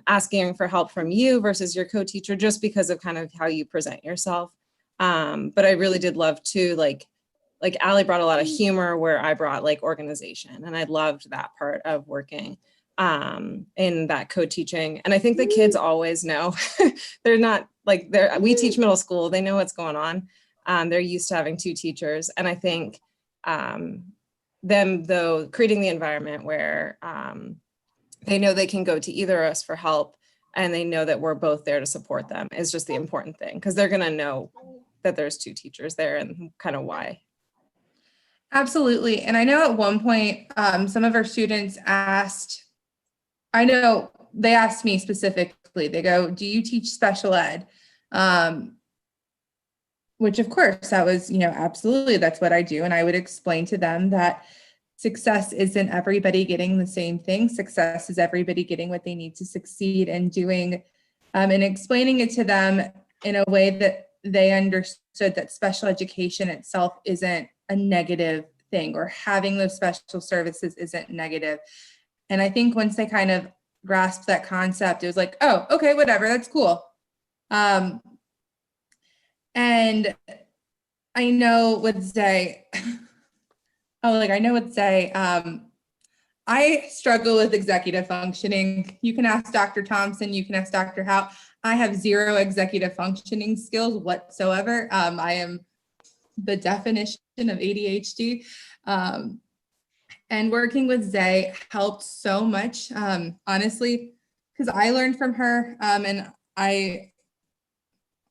asking for help from you versus your co-teacher, just because of kind of how you present yourself. But I really did love too, like Allie brought a lot of humor where I brought like organization, and I loved that part of working in that co-teaching. And I think the kids always know they're not like we teach middle school, they know what's going on. They're used to having 2 teachers. And I think them though creating the environment where they know they can go to either of us for help, and they know that we're both there to support them is just the important thing, because they're going to know that there's 2 teachers there and kind of why. Absolutely. And I know at one point, some of our students asked, I know they asked me specifically, they go, do you teach special ed? Which of course that was, absolutely, that's what I do. And I would explain to them that success isn't everybody getting the same thing. Success is everybody getting what they need to succeed, and doing and explaining it to them in a way that they understood that special education itself isn't a negative thing, or having those special services isn't negative. And I think once they kind of grasped that concept, it was like, oh, okay, whatever, that's cool. And I know with Zay, I struggle with executive functioning. You can ask Dr. Thompson, you can ask Dr. Howe. I have zero executive functioning skills whatsoever. I am the definition of ADHD. And working with Zay helped so much, honestly, because I learned from her and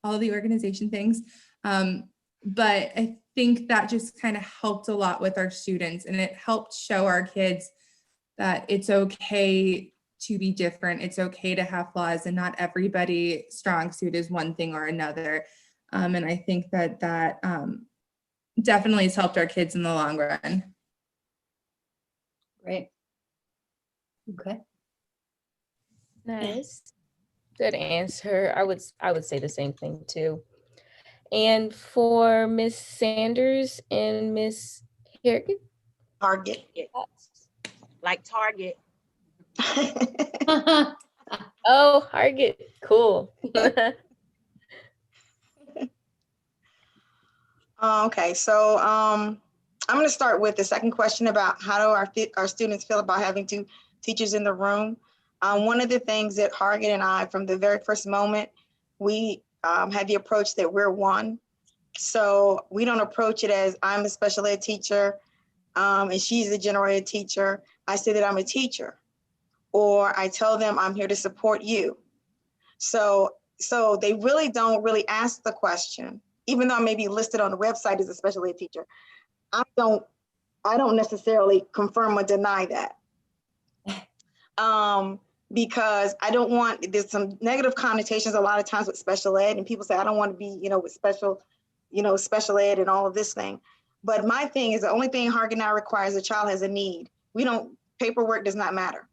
all the organization things. But I think that just kind of helped a lot with our students, and it helped show our kids that it's okay to be different. It's okay to have flaws, and not everybody strong suit is one thing or another. And I think that definitely has helped our kids in the long run. Great. Okay. Nice. Good answer. I would say the same thing too. And for Miss Sanders and Miss Harrigan? Target. Like Target. Oh, Harget. Cool. Okay, so I'm going to start with the second question about how do our students feel about having two teachers in the room. One of the things that Harget and I, from the very first moment, we had the approach that we're one. So we don't approach it as I'm a special ed teacher and she's a general ed teacher. I say that I'm a teacher, or I tell them I'm here to support you. So they really don't really ask the question, even though I may be listed on the website as a special ed teacher. I don't necessarily confirm or deny that. Because I don't want, there's some negative connotations a lot of times with special ed, and people say, I don't want to be, with special ed and all of this thing. But my thing is, the only thing Harget now requires, a child has a need. Paperwork does not matter,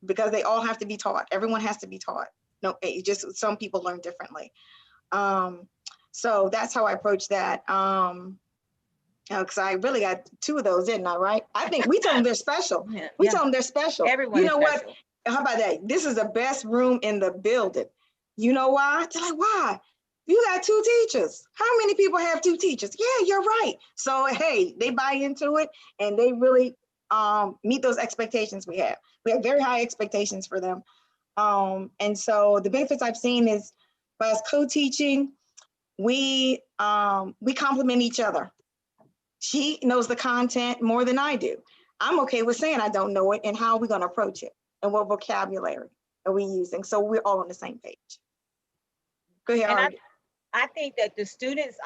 because they all have to be taught. Everyone has to be taught. No, it just, some people learn differently. So that's how I approach that. Because I really got two of those, didn't I, right? I think we tell them they're special. We tell them they're special. Everyone you know is what? special. How about that? This is the best room in the building. You know why? They're like, why? You got two teachers. How many people have two teachers? Yeah, you're right. So, hey, they buy into it, and they really meet those expectations we have. We have very high expectations for them. And so the benefits I've seen is, by us co-teaching, we complement each other. She knows the content more than I do. I'm okay with saying I don't know it, and how are we going to approach it, and what vocabulary are we using? So we're all on the same page. Go ahead, And Harget. I think that the students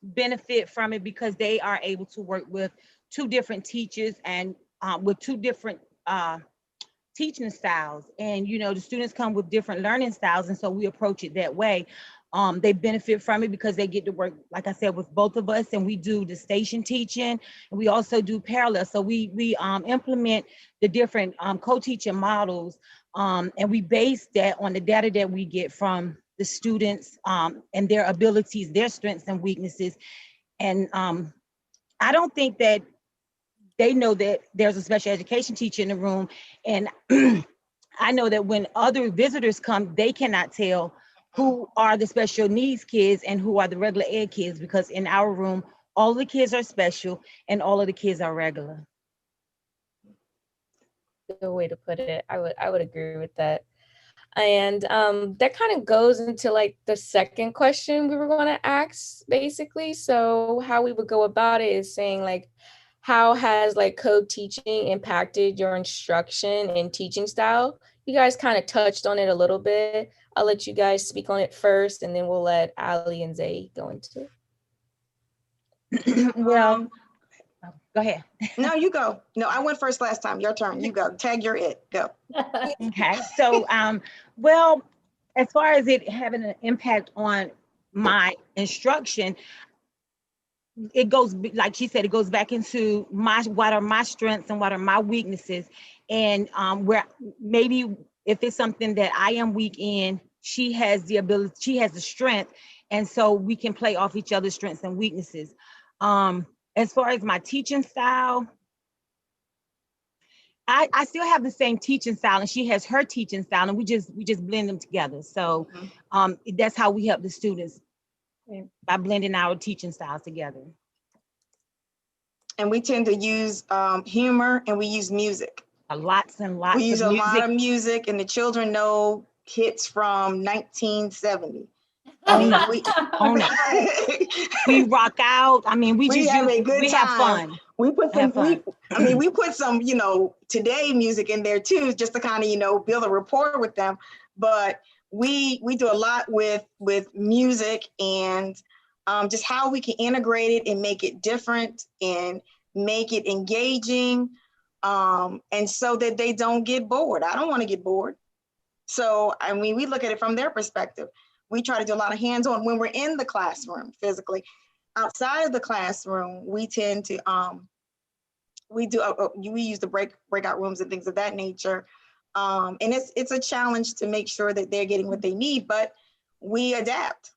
benefit from it because they are able to work with two different teachers and with two different teaching styles. And, the students come with different learning styles. And so we approach it that way. They benefit from it because they get to work, like I said, with both of us, and we do the station teaching, and we also do parallel. So we implement the different co-teaching models, and we base that on the data that we get from the students and their abilities, their strengths and weaknesses. And I don't think that they know that there's a special education teacher in the room. And I know that when other visitors come, they cannot tell who are the special needs kids and who are the regular ed kids, because in our room, all the kids are special and all of the kids are regular. Good way to put it. I would agree with that. And that kind of goes into like the second question we were going to ask, basically. So how we would go about it is saying, like, how has like co-teaching impacted your instruction and teaching style? You guys kind of touched on it a little bit. I'll let you guys speak on it first, and then we'll let Ali and Zay go into it. Well, go ahead. No, you go. No, I went first last time. Your turn. You go. Tag your it. Go. Okay. So, well, as far as it having an impact on my instruction, it goes, like she said, it goes back into what are my strengths and what are my weaknesses. And where maybe if it's something that I am weak in, she has the ability, she has the strength, And so we can play off each other's strengths and weaknesses. As far as my teaching style, I still have the same teaching style, and she has her teaching style, and we just blend them together. So that's how we help the students, by blending our teaching styles together. And we tend to use humor, and we use music. Lots and lots. We use of a music. lot of music, and the children know hits from 1970. Oh no, we rock out. I mean, we have a good we time. have fun. We put some, we put some, today music in there too, just to kind of, build a rapport with them. But we do a lot with music and just how we can integrate it and make it different and make it engaging, and so that they don't get bored. I don't want to get bored. So, I mean, we look at it from their perspective. We try to do a lot of hands-on when we're in the classroom physically. Outside of the classroom, we tend to, we use the breakout rooms and things of that nature. And it's a challenge to make sure that they're getting what they need, but we adapt.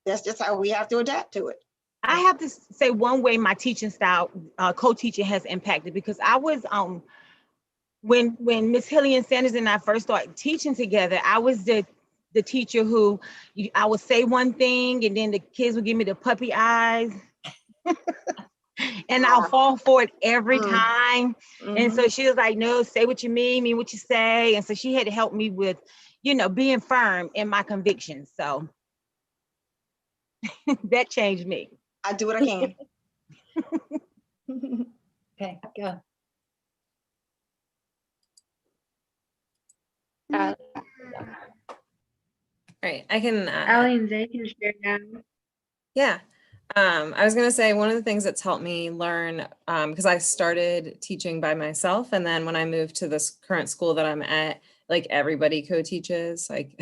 That's just how we have to adapt to it. I have to say one way my teaching style, co-teaching has impacted, because I was, when Miss Hillian Sanders and I first started teaching together, I was the teacher who I would say one thing and then the kids would give me the puppy eyes. And I'll fall for it every time. And so she was like, no, say what you mean what you say. And so she had to help me with, being firm in my convictions. So that changed me. I do what I can. Okay, go. Right, I can. Allie and Zay can share now. Yeah. I was going to say one of the things that's helped me learn, because I started teaching by myself, and then when I moved to this current school that I'm at, like everybody co-teaches like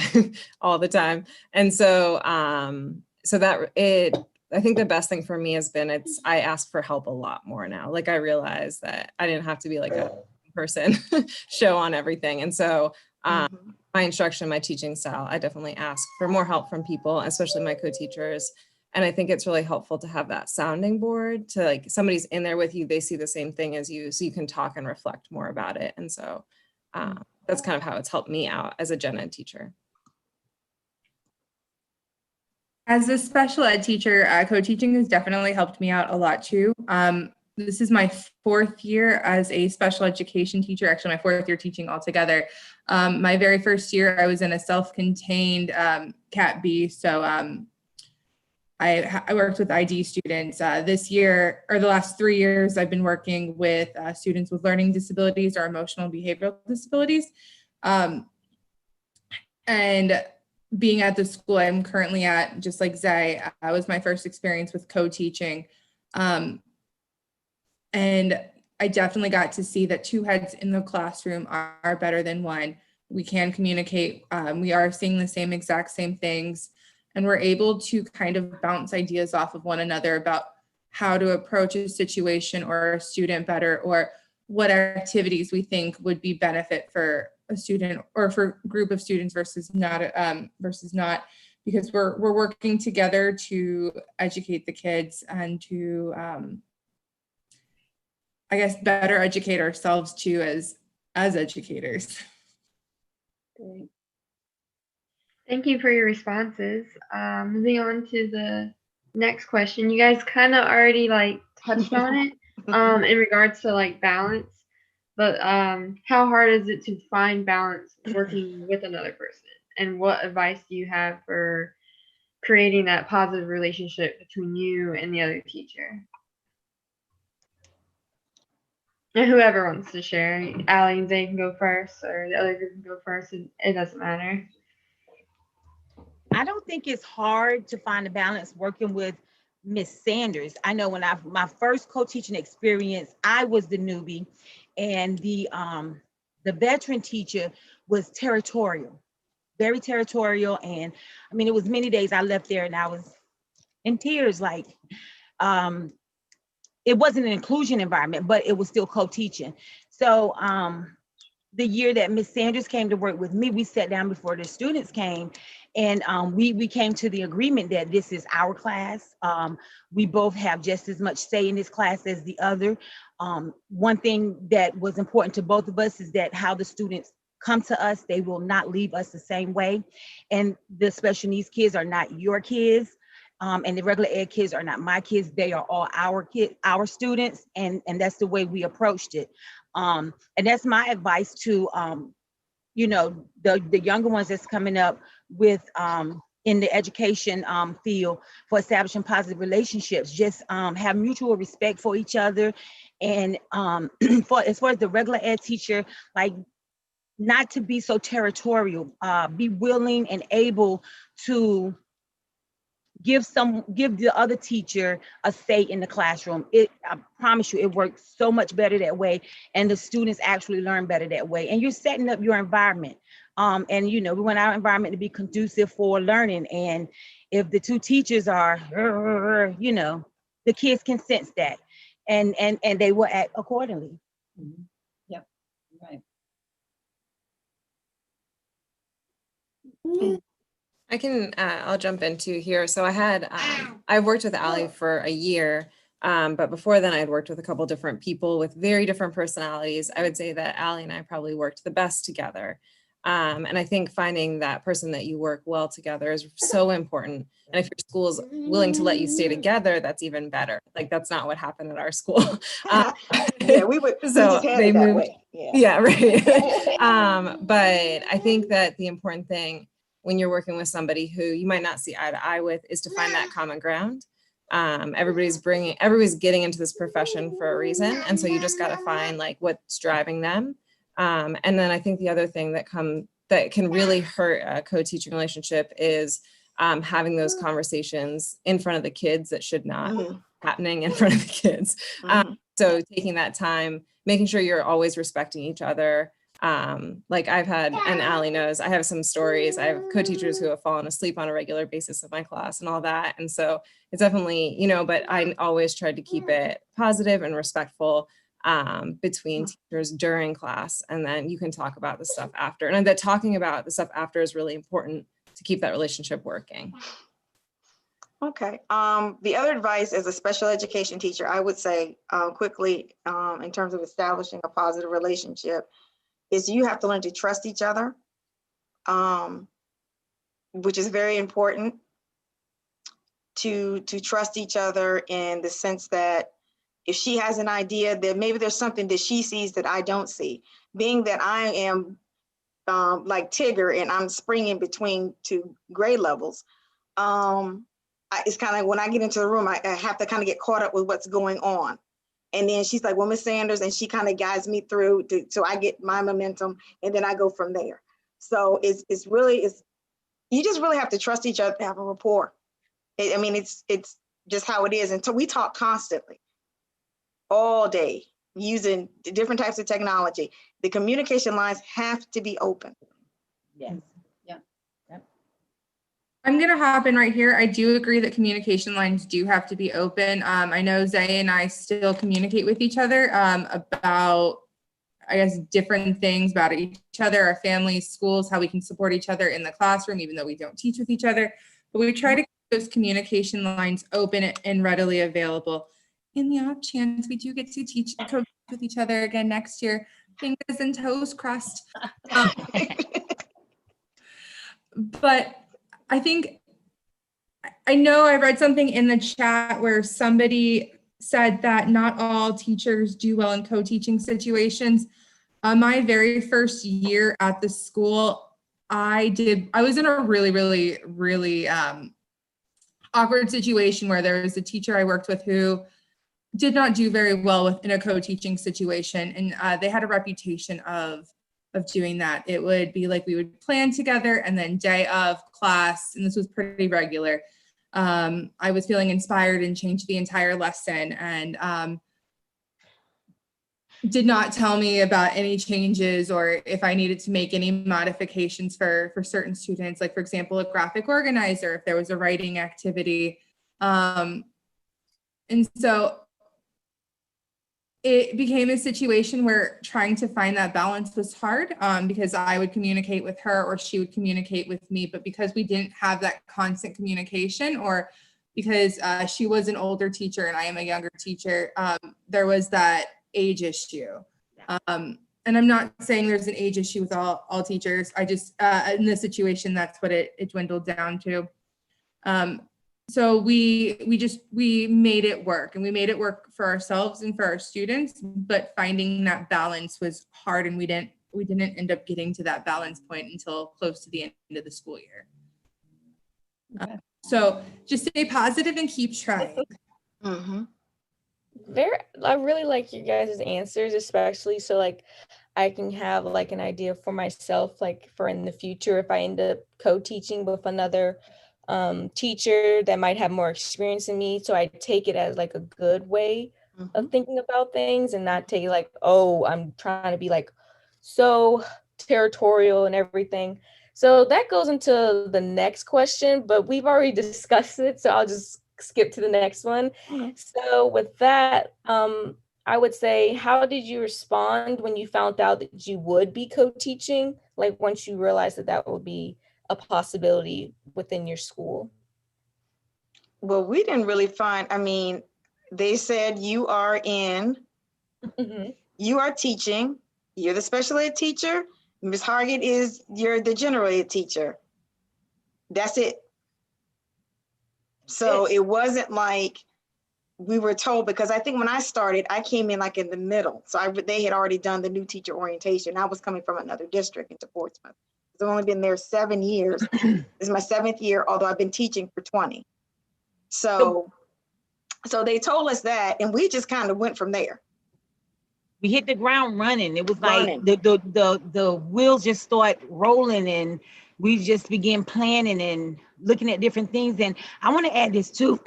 all the time. And so, I think the best thing for me has been I ask for help a lot more now. Like I realized that I didn't have to be like a person show on everything. And so my instruction, my teaching style, I definitely ask for more help from people, especially my co-teachers. And I think it's really helpful to have that sounding board, to like somebody's in there with you, they see the same thing as you, so you can talk and reflect more about it. And so that's kind of how it's helped me out as a gen ed teacher. As a special ed teacher, co-teaching has definitely helped me out a lot too. This is my 4th year as a special education teacher, actually my 4th year teaching altogether. My very first year, I was in a self-contained Cat B, so I worked with ID students. This year, or the last 3 years, I've been working with students with learning disabilities or emotional and behavioral disabilities. And being at the school I'm currently at, just like Zay, was my first experience with co-teaching. And I definitely got to see that 2 heads in the classroom are better than 1. We can communicate. We are seeing the exact same things. And we're able to kind of bounce ideas off of one another about how to approach a situation or a student better, or what activities we think would be benefit for a student or for a group of students versus not, because we're working together to educate the kids and to, I guess, better educate ourselves too as educators. Great. Thank you for your responses. Moving on to the next question. You guys kind of already touched on it in regards to balance, but how hard is it to find balance working with another person? And what advice do you have for creating that positive relationship between you and the other teacher? And whoever wants to share, Allie and Zay can go first, or the other group can go first. It doesn't matter. I don't think it's hard to find a balance working with Miss Sanders. I know when my first co-teaching experience, I was the newbie, and the veteran teacher was territorial, very territorial. And I mean, it was many days I left there and I was in tears. It wasn't an inclusion environment, but it was still co-teaching. So the year that Miss Sanders came to work with me, we sat down before the students came, And we came to the agreement that this is our class. We both have just as much say in this class as the other. One thing that was important to both of us is that how the students come to us, they will not leave us the same way. And the special needs kids are not your kids. And the regular ed kids are not my kids. They are all our kids, our students. And that's the way we approached it. And that's my advice to, you know, the younger ones that's coming up with in the education field for establishing positive relationships. Just have mutual respect for each other. And as far as the regular ed teacher, like, not to be so territorial, be willing and able to give the other teacher a say in the classroom. I promise you, it works so much better that way. And the students actually learn better that way. And you're setting up your environment. And, you know, we want our environment to be conducive for learning. And if the two teachers are, you know, the kids can sense that and they will act accordingly. Mm-hmm. Yep, right. I can, I'll jump into here. So I've worked with Allie for a year, but before then I'd worked with a couple different people with very different personalities. I would say that Allie and I probably worked the best together. And I think finding that person that you work well together is so important. And if your school is willing to let you stay together, that's even better. Like, that's not what happened at our school. Yeah, we just had it that way. Yeah, right. But I think that the important thing when you're working with somebody who you might not see eye to eye with is to find that common ground. Everybody's getting into this profession for a reason. And so you just got to find like what's driving them. And then I think the other thing that can really hurt a co-teaching relationship is having those conversations in front of the kids that should not be happening in front of the kids. So taking that time, making sure you're always respecting each other. Like I've had, and Allie knows, I have some stories. I have co-teachers who have fallen asleep on a regular basis in my class and all that. And so it's definitely, you know, but I always tried to keep it positive and respectful between teachers during class. And then you can talk about the stuff after. And that talking about the stuff after is really important to keep that relationship working. Okay. The other advice as a special education teacher, I would say quickly in terms of establishing a positive relationship is you have to learn to trust each other, which is very important to trust each other in the sense that if she has an idea that maybe there's something that she sees that I don't see, being that I am like Tigger and I'm springing between two grade levels. It's kind of when I get into the room, I have to kind of get caught up with what's going on. And then she's like, well, Miss Sanders, and she kind of guides me through so I get my momentum and then I go from there. So it's you just really have to trust each other to have a rapport. I mean, it's just how it is. And so we talk constantly all day using different types of technology. The communication lines have to be open. Yes. I'm going to hop in right here. I do agree that communication lines do have to be open. I know Zay and I still communicate with each other about, I guess, different things about each other, our families, schools, how we can support each other in the classroom, even though we don't teach with each other. But we try to keep those communication lines open and readily available. In the off chance we do get to teach with each other again next year, fingers and toes crossed. But I think, I know I read something in the chat where somebody said that not all teachers do well in co-teaching situations. My very first year at the school, I was in a really awkward situation where there was a teacher I worked with who did not do very well in a co-teaching situation. And they had a reputation of doing that. It would be like we would plan together and then day of class, and this was pretty regular. I was feeling inspired and changed the entire lesson and did not tell me about any changes or if I needed to make any modifications for certain students, like for example, a graphic organizer, if there was a writing activity. And so it became a situation where trying to find that balance was hard, because I would communicate with her or she would communicate with me. But because we didn't have that constant communication, or because she was an older teacher and I am a younger teacher, there was that age issue. And I'm not saying there's an age issue with all teachers. I just, in this situation, that's what it dwindled down to. So we made it work, and we made it work for ourselves and for our students, but finding that balance was hard, and we didn't end up getting to that balance point until close to the end of the school year. So just stay positive and keep trying. I really like your guys' answers, especially so like I can have like an idea for myself, like for in the future, if I end up co-teaching with another teacher that might have more experience than me. So I take it as like a good way of thinking about things, and not take it like, oh, I'm trying to be like so territorial and everything. So that goes into the next question, but we've already discussed it, so I'll just skip to the next one. So with that, I would say, how did you respond when you found out that you would be co-teaching? Like once you realized that that would be a possibility within your school? Well, we didn't really find, I mean, they said you are in, you are teaching, you're the special ed teacher, Ms. Hargett you're the general ed teacher. That's it. So it wasn't like we were told, because I think when I started, I came in like in the middle. So they had already done the new teacher orientation. I was coming from another district into Portsmouth. I've only been there 7 years. This is my 7th year, although I've been teaching for 20. So they told us that, and we just kind of went from there. We hit the ground running. It was like the wheels just start rolling, and we just began planning and looking at different things. And I want to add this too,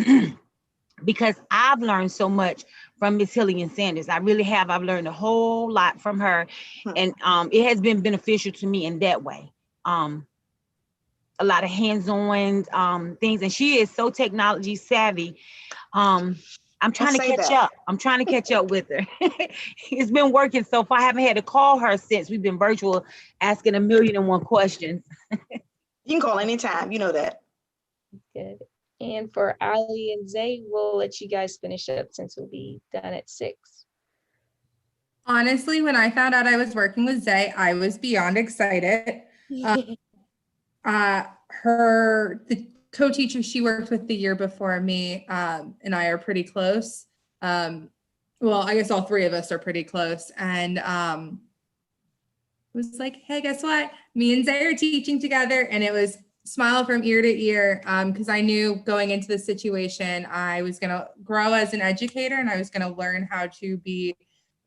because I've learned so much from Miss Hillian Sanders. I really have. I've learned a whole lot from her, and it has been beneficial to me in that way. A lot of hands-on things, and she is so technology savvy. I'm trying to catch up. I'm trying to catch up with her. It's been working so far. I haven't had to call her since we've been virtual, asking 1,000,001 questions. You can call anytime, you know that. Good. And for Ali and Zay, we'll let you guys finish up since we'll be done at 6. Honestly, when I found out I was working with Zay, I was beyond excited. The co-teacher she worked with the year before me, and I are pretty close. Well, I guess all 3 of us are pretty close. And was like, hey, guess what? Me and Zay are teaching together. And it was smile from ear to ear, because I knew going into the situation, I was going to grow as an educator, and I was going to learn how to be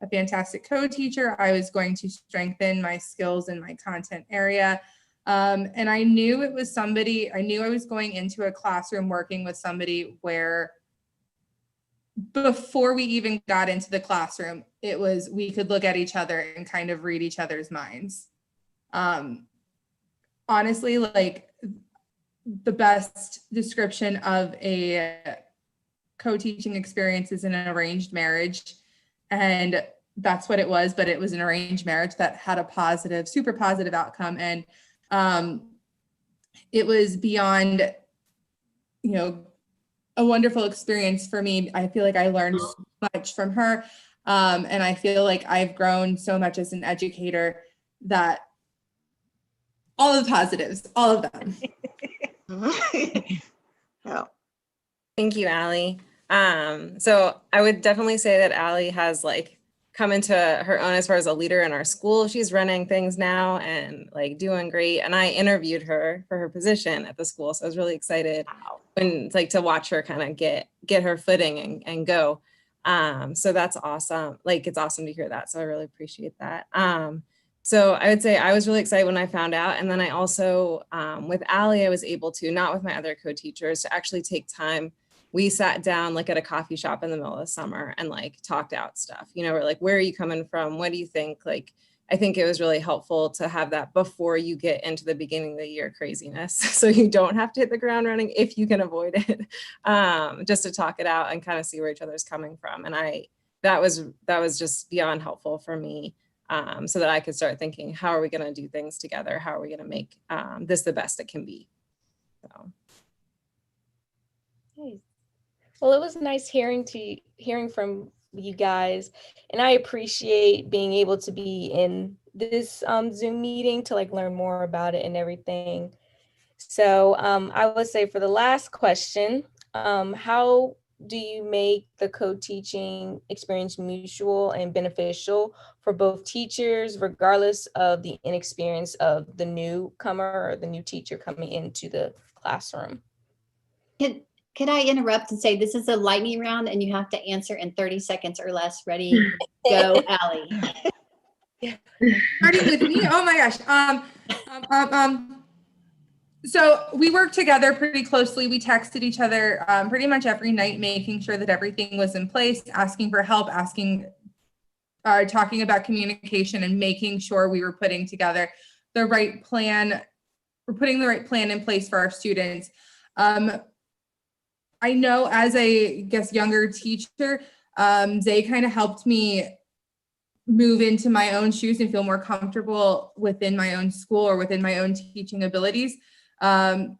a fantastic co-teacher. I was going to strengthen my skills in my content area. And I knew it was somebody, I knew I was going into a classroom working with somebody where before we even got into the classroom, it was, we could look at each other and kind of read each other's minds. Honestly, like the best description of a co-teaching experience is an arranged marriage. And that's what it was, but it was an arranged marriage that had a positive, super positive outcome. And it was beyond, a wonderful experience for me. I feel like I learned so much from her. And I feel like I've grown so much as an educator that all of the positives, all of them. Thank you, Ali. So I would definitely say that Ali has come into her own as far as a leader in our school. She's running things now and doing great. And I interviewed her for her position at the school. So I was really excited when to watch her kind of get her footing and go. So that's awesome. It's awesome to hear that. So I really appreciate that. So I would say I was really excited when I found out. And then I also, with Ali, I was able to, not with my other co-teachers, to actually take time. We sat down at a coffee shop in the middle of the summer and talked out stuff. We're where are you coming from? What do you think? I think it was really helpful to have that before you get into the beginning of the year craziness. So you don't have to hit the ground running if you can avoid it, just to talk it out and kind of see where each other's coming from. And I that was just beyond helpful for me, so that I could start thinking, how are we going to do things together? How are we going to make this the best it can be? So. Nice. Well, it was nice hearing from you guys, and I appreciate being able to be in this Zoom meeting to like learn more about it and everything. So I would say for the last question, how do you make the co-teaching experience mutual and beneficial for both teachers, regardless of the inexperience of the newcomer or the new teacher coming into the classroom? Can I interrupt and say this is a lightning round and you have to answer in 30 seconds or less? Ready? Go, Allie. Starting with me? Oh my gosh. So we worked together pretty closely. We texted each other pretty much every night, making sure that everything was in place, asking for help, talking about communication, and making sure we were putting together the right plan. We're putting the right plan in place for our students. I know as a younger teacher, Zay kind of helped me move into my own shoes and feel more comfortable within my own school or within my own teaching abilities. And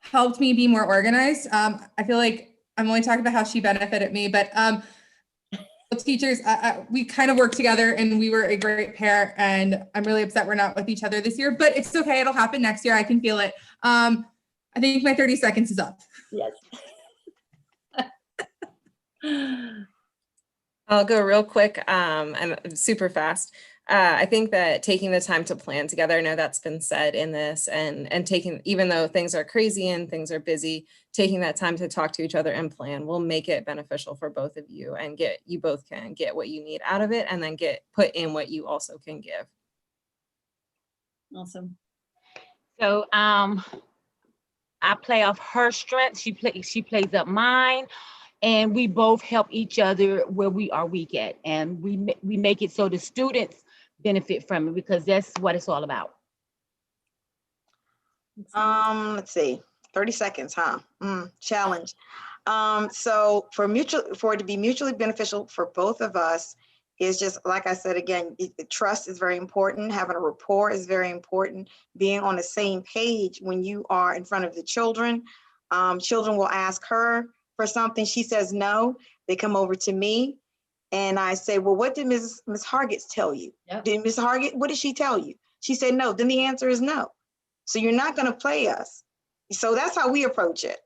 helped me be more organized. I feel like I'm only talking about how she benefited me, but teachers, we kind of worked together and we were a great pair, and I'm really upset we're not with each other this year, but it's okay. It'll happen next year. I can feel it. I think my 30 seconds is up. Yes. I'll go real quick and super fast. I think that taking the time to plan together, I know that's been said in this, and taking, even though things are crazy and things are busy, taking that time to talk to each other and plan will make it beneficial for both of you, and you both can get what you need out of it, and then put in what you also can give. Awesome. So I play off her strengths. She plays up mine, and we both help each other where we are weak at, and we make it so the students benefit from it, because that's what it's all about. Let's see, 30 seconds, huh? Challenge. So for it to be mutually beneficial for both of us is just, like I said, again, trust is very important. Having a rapport is very important. Being on the same page when you are in front of the children. Children will ask her for something. She says no. They come over to me and I say, well, what did Ms. Hargett tell you? Yep. Did Ms. Hargett, what did she tell you? She said no. Then the answer is no. So you're not going to play us. So that's how we approach it.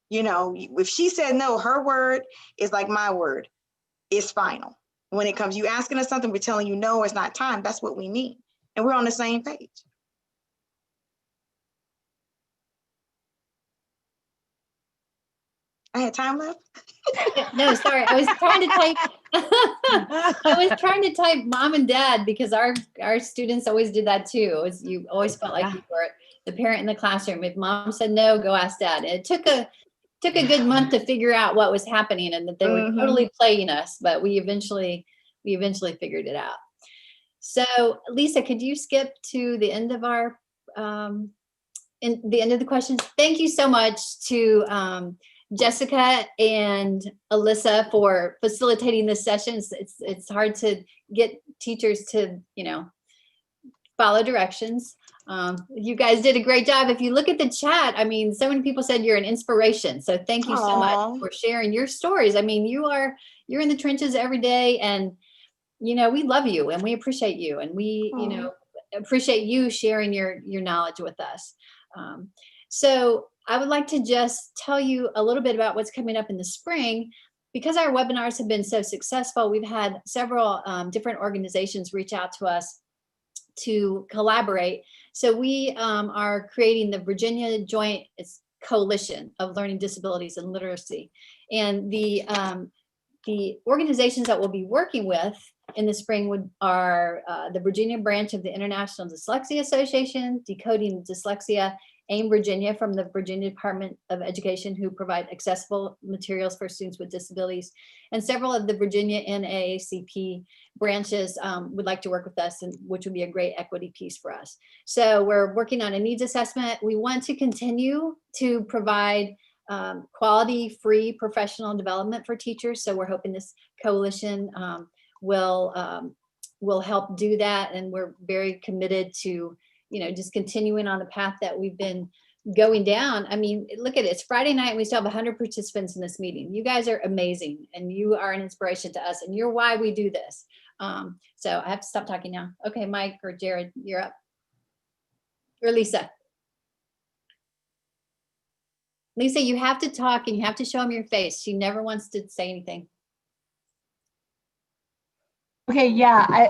You know, if she said no, her word is like my word. It's final. When it comes, you asking us something, we're telling you no, it's not time. That's what we mean. And we're on the same page. I had time left? No, sorry. I was trying to type. I was trying to type mom and dad, because our students always did that too. You always felt like you were the parent in the classroom. If mom said no, go ask dad. And it took a good month to figure out what was happening and that they were totally playing us, but we eventually figured it out. So Lisa, could you skip to the end of our in the end of the questions? Thank you so much to Jessica and Alyssa for facilitating this session. It's hard to get teachers to, follow directions. You guys did a great job. If you look at the chat, I mean, so many people said you're an inspiration. So thank you so much for sharing your stories. I mean, you're in the trenches every day, and we love you and we appreciate you, and we appreciate you sharing your knowledge with us. So I would like to just tell you a little bit about what's coming up in the spring. Because our webinars have been so successful, we've had several different organizations reach out to us to collaborate. So we are creating the Virginia Joint Coalition of Learning Disabilities and Literacy. And the organizations that we'll be working with in the spring are the Virginia branch of the International Dyslexia Association, Decoding Dyslexia, AIM Virginia from the Virginia Department of Education, who provide accessible materials for students with disabilities. And several of the Virginia NAACP branches would like to work with us, and which would be a great equity piece for us. So we're working on a needs assessment. We want to continue to provide quality, free professional development for teachers. So we're hoping this coalition will help do that. And we're very committed to, just continuing on the path that we've been going down. I mean, look at it. It's Friday night and we still have 100 participants in this meeting. You guys are amazing and you are an inspiration to us and you're why we do this. So I have to stop talking now. Okay, Mike or Jared, you're up. Or Lisa. Lisa, you have to talk and you have to show them your face. She never wants to say anything. Okay, yeah,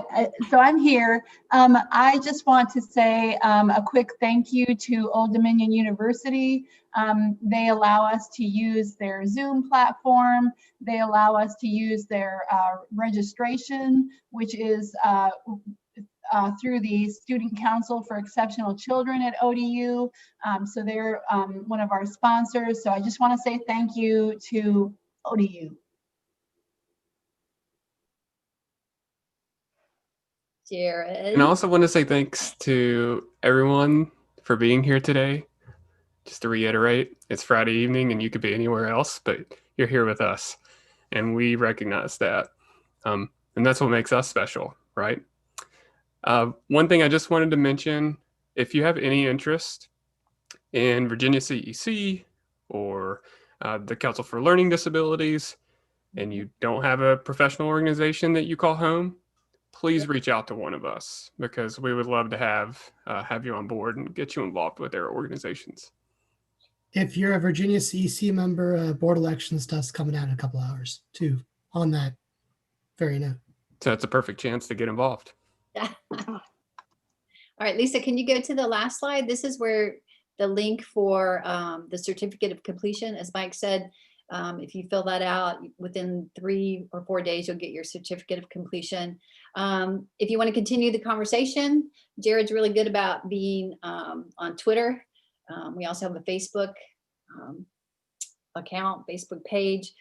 so I'm here. I just want to say a quick thank you to Old Dominion University. They allow us to use their Zoom platform. They allow us to use their registration, which is through the Student Council for Exceptional Children at ODU. So they're one of our sponsors. So I just want to say thank you to ODU. Uh, Jared. And I also want to say thanks to everyone for being here today. Just to reiterate, it's Friday evening and you could be anywhere else, but you're here with us. And we recognize that. And that's what makes us special, right? One thing I just wanted to mention, if you have any interest in Virginia CEC or the Council for Learning Disabilities, and you don't have a professional organization that you call home, please reach out to one of us because we would love to have you on board and get you involved with their organizations. If you're a Virginia CEC member, board election stuff's coming out in a couple hours too on that very note. So it's a perfect chance to get involved. All right, Lisa, can you go to the last slide? This is where the link for the certificate of completion, as Mike said, if you fill that out within 3 or 4 days, you'll get your certificate of completion. If you want to continue the conversation, Jared's really good about being on Twitter. We also have a Facebook account, Facebook page.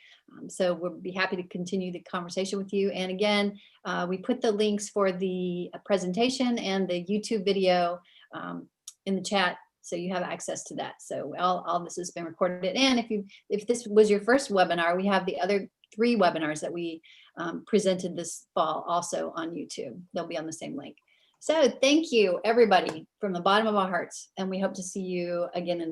So we'll be happy to continue the conversation with you. And again, we put the links for the presentation and the YouTube video in the chat, so you have access to that. So all this has been recorded. And if this was your first webinar, we have the other 3 webinars that we presented this fall also on YouTube. They'll be on the same link. So thank you, everybody, from the bottom of our hearts. And we hope to see you again in the